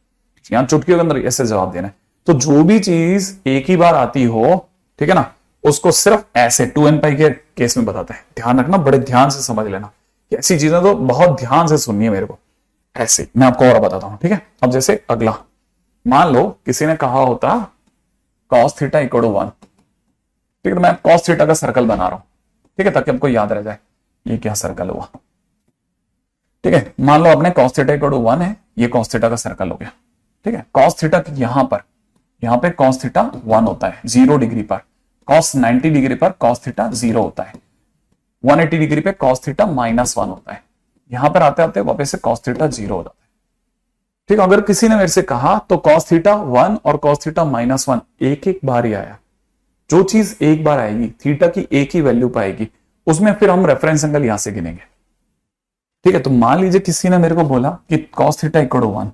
यहां चुटकियों के अंदर ऐसे जवाब देना है। तो जो भी चीज एक ही बार आती हो, ठीक है ना, उसको सिर्फ ऐसे 2n पाई के केस में बताते हैं। ध्यान रखना, बड़े ध्यान से समझ लेना, ऐसी चीजें तो बहुत ध्यान से सुननी है मेरे को। ऐसे मैं आपको और बताता हूं, ठीक है। अब जैसे अगला, मान लो किसी ने कहा होता cos थीटा इक्वल टू 1, ठीक है। तो मैं cos थीटा का सर्कल बना रहा हूं, ठीक है, ताकि आपको याद रह जाए ये क्या सर्कल हुआ, ठीक है। मान लो आपने cos थीटा इक्वल टू 1 है, ये cos थीटा का सर्कल हो गया, ठीक है। cos थीटा यहां पे cos थीटा 1 होता है 0 डिग्री पर, cos 90 डिग्री पर cos थीटा 0 होता है, 180 डिग्री पे cos थीटा -1 होता है। यहां पर आते आते वापस से cos थीटा 0 हो जाता है, ठीक है। अगर किसी ने मेरे से कहा तो cos थीटा 1 और cos थीटा -1 एक एक बार ही आया, जो चीज एक बार आएगी थीटा की एक ही वैल्यू पाएगी, उसमें फिर हम रेफरेंस एंगल यहां से गिनेंगे, ठीक है। तो मान लीजिए किसी ने मेरे को बोला कि cos theta equal to 1,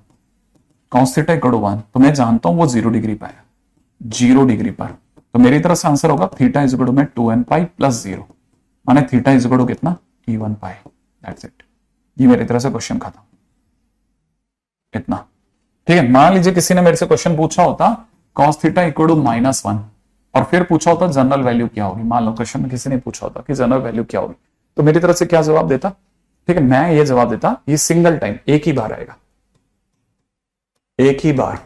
cos theta equal to 1, तो मैं जानता हूं वो 0 डिग्री पर है, 0 डिग्री पर, तो मेरी तरफ से आंसर होगा थीटा इज इक्वल टू में 2n पाई प्लस 0, माने थीटा इज इक्वल टू कितना E1 पाई, दैट्स इट। ये मेरी तरफ से क्वेश्चन खत्म, इतना, ठीक है। मान लीजिए किसी ने मेरे से क्वेश्चन पूछा होता cos थीटा इक्वल टू -1 और फिर पूछा होता जनरल वैल्यू क्या होगी, मान लो क्वेश्चन में किसी ने पूछा होता कि जनरल वैल्यू क्या होगी, तो मेरी तरफ से क्या जवाब देता, ठीक है। मैं ये जवाब देता ये सिंगल टाइम एक ही बार आएगा, एक ही बार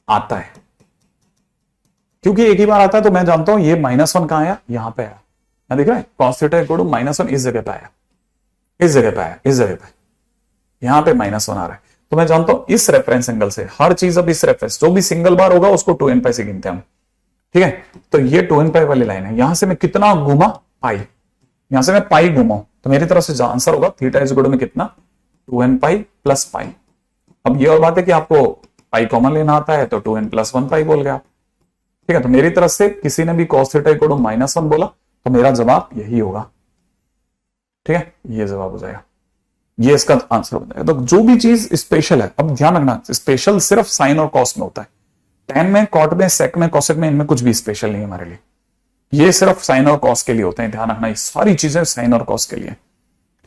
आता है, क्योंकि एक ही बार आता है तो मैं जानता हूं ये -1 कहां आया, यहां पे आया, मैं देख रहा है cos थीटा इक्वल टू -1 इस जगह पे आया, इस जगह पे आया, इस जगह पे, यहां पे -1 आ रहा है, तो मैं जानता हूं इस रेफरेंस एंगल से हर चीज, अब इस रेफरेंस जो भी सिंगल बार होगा उसको 2n पाई से गिनते हैं हम, ठीक है। तो ये 2n पाई वाली लाइन है, यहां से मैं कितना घूमा पाई, यहां से मैं पाई घुमाऊं, तो मेरी तरफ से आंसर होगा थीटा इज इक्वल टू में कितना 2n पाई प्लस पाई। अब ये और बात है कि आपको पाई कॉमन लेना आता है तो 2n प्लस 1 पाई बोल गया, ठीक है। तो मेरी तरफ से किसी ने भी cos थीटा इक्वल टू -1 बोला तो मेरा जवाब यही होगा, ठीक है, ये जवाब हो जाएगा, ये इसका आंसर हो जाएगा। तो जो भी चीज स्पेशल है, अब ध्यान रखना स्पेशल सिर्फ साइन और कॉस में होता है, टेन में, कॉट में, सेक में, कॉसेक में, इनमें कुछ भी स्पेशल नहीं है हमारे लिए, ये सिर्फ साइन और कॉस के लिए होते हैं, ध्यान रखना ये सारी चीजें साइन और कॉस के लिए,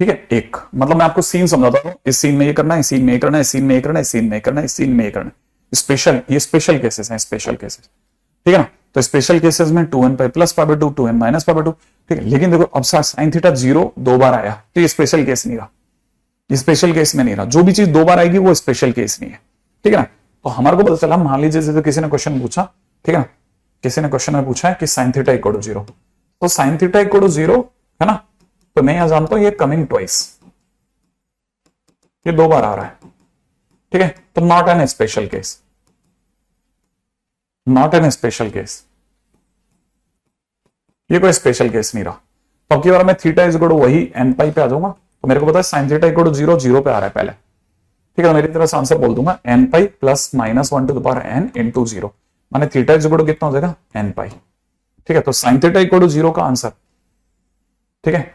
ठीक है। एक मतलब मैं आपको सीन समझाता हूं, इस सीन में ये करना है, इस सीन में ये करना है, इस सीन में ये करना है, इस सीन में ये करना है, इस सीन में ये करना है, स्पेशल, ये स्पेशल केसेस हैं, स्पेशल केसेस, ठीक है ना। तो स्पेशल केसेस में 2n pi plus pi by 2, 2n minus pi bye 2, ठीक है। लेकिन देखो अब साइन थीटा 0 2 बार आया तो ये स्पेशल केस नहीं रहा, ये स्पेशल केस में नहीं रहा, जो भी चीज 2 बार आएगी वो स्पेशल केस नहीं है, ठीक है ना। तो हमारे को पता चला, मान लीजिए जैसे किसी ने क्वेश्चन पूछा, ठीक है ना, किसी ने क्वेश्चन में पूछा है कि साइन थीटा इक्वल टू 0, तो साइन थीटा इक्वल टू 0 है ना, तो मैं यहां जानता हूं ये कमिंग ट्वाइस, ये 2 बार आ रहा है, ठीक है। तो not an special case, not an special case, ये कोई स्पेशल केस नहीं रहा। तो अब की बार मैं थीटा इज इक्वल टू वही n पाई पे आ जाऊंगा, तो मेरे को पता है साइन थीटा इक्वल टू 0 0 पे आ रहा है पहले, ठीक है। तो मेरी तरफ से आंसर बोल दूंगा n pi plus -1 to the power n into 0, माने थीटा इज इक्वल टू कितना हो जाएगा n पाई, ठीक है। तो साइन थीटा इक्वल टू 0 का आंसर, ठीक है,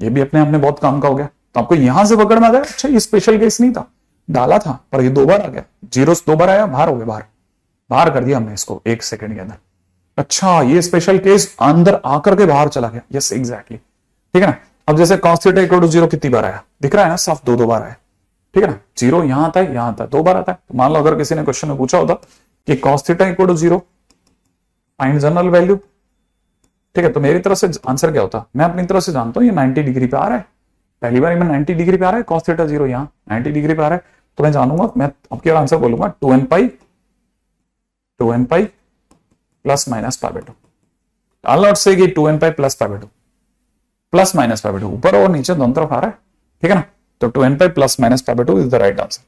ये भी अपने आप में बहुत काम का हो गया। तो आपको यहां से पकड़ में आ गया, अच्छा ये स्पेशल केस नहीं था, डाला था पर ये 2 बार आ गया, 0 2 बार आया, बाहर हो गया, बाहर कर दिया हमने इसको 1 सेकंड के अंदर, अच्छा ये स्पेशल केस अंदर आकर के बाहर चला गया, यस एग्जैक्टली, ठीक है ना। अब जैसे cos थीटा इक्वल टू 0 कितनी बार आया, दिख रहा है ना, साफ 2 बार आया, ठीक है ना। 0 यहां आता है, यहां आता है, 2 बार आता है। तो मान लो अगर किसी ने क्वेश्चन में पूछा होता कि cos theta equal to 0 find general value, ठीक है, तो मेरी तरफ से आंसर क्या होता, मैं अपनी तरफ से जानता हूं ये 90 डिग्री पे आ रहा है, पहली बार में 90 डिग्री पे आ रहा है, cos थीटा 0 यहां 90 डिग्री पे आ रहा है, तो मैं जानूंगा, मैं आपके आंसर बोलूंगा 2n pi plus minus pi bye 2, I'll not say कि 2n pi plus pi by 2, plus minus pi bye 2 ऊपर और नीचे दोनों तरफ आ रहा है, ठीक है ना। तो 2n pi plus minus pi bye 2 is the right answer,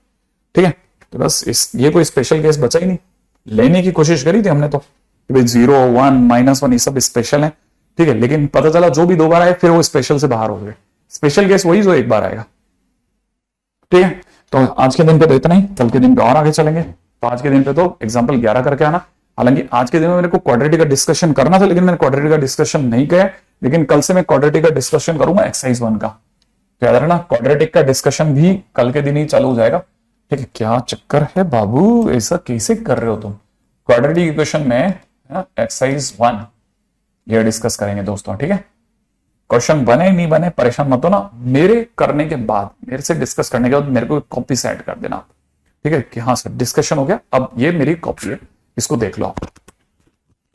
ठीक है। तो बस ये कोई स्पेशल केस बचा ही नहीं, लेने की कोशिश करी थी हमने तो 0 1 -1 ये सब स्पेशल है, ठीक है, लेकिन पता चला जो भी 2 बार आए फिर वो स्पेशल से बाहर हो गए, स्पेशल केस वही जो 1 बार आएगा, ठीक है। तो आज के दिन पे तो इतना ही, कल के दिन पे और आगे चलेंगे। तो आज के दिन पे तो एग्जाम्पल 11 करके आना, हालांकि आज के दिन में मेरे को क्वाड्रेटिक का डिस्कशन करना था लेकिन मैंने क्वाड्रेटिक का डिस्कशन नहीं किया, लेकिन कल से मैं क्वाड्रेटिक का डिस्कशन करूंगा एक्सरसाइज 1 का, तो याद रखना क्वाड्रेटिक का डिस्कशन भी कल के दिन ही चालू हो जाएगा, ठीक है। क्या चक्कर है बाबू, ऐसा कैसे कर रहे हो तुम, क्वाड्रेटिक इक्वेशन में एक्सरसाइज 1 ये डिस्कस करेंगे दोस्तों, ठीक है। क्वेश्चन बने नहीं बने परेशान मत हो ना, मेरे करने के बाद, मेरे से डिस्कस करने के बाद मेरे को कॉपी सेट कर देना आप, ठीक है, कि हाँ सर डिस्कशन हो गया, अब ये मेरी कॉपी है, इसको देख लो आप।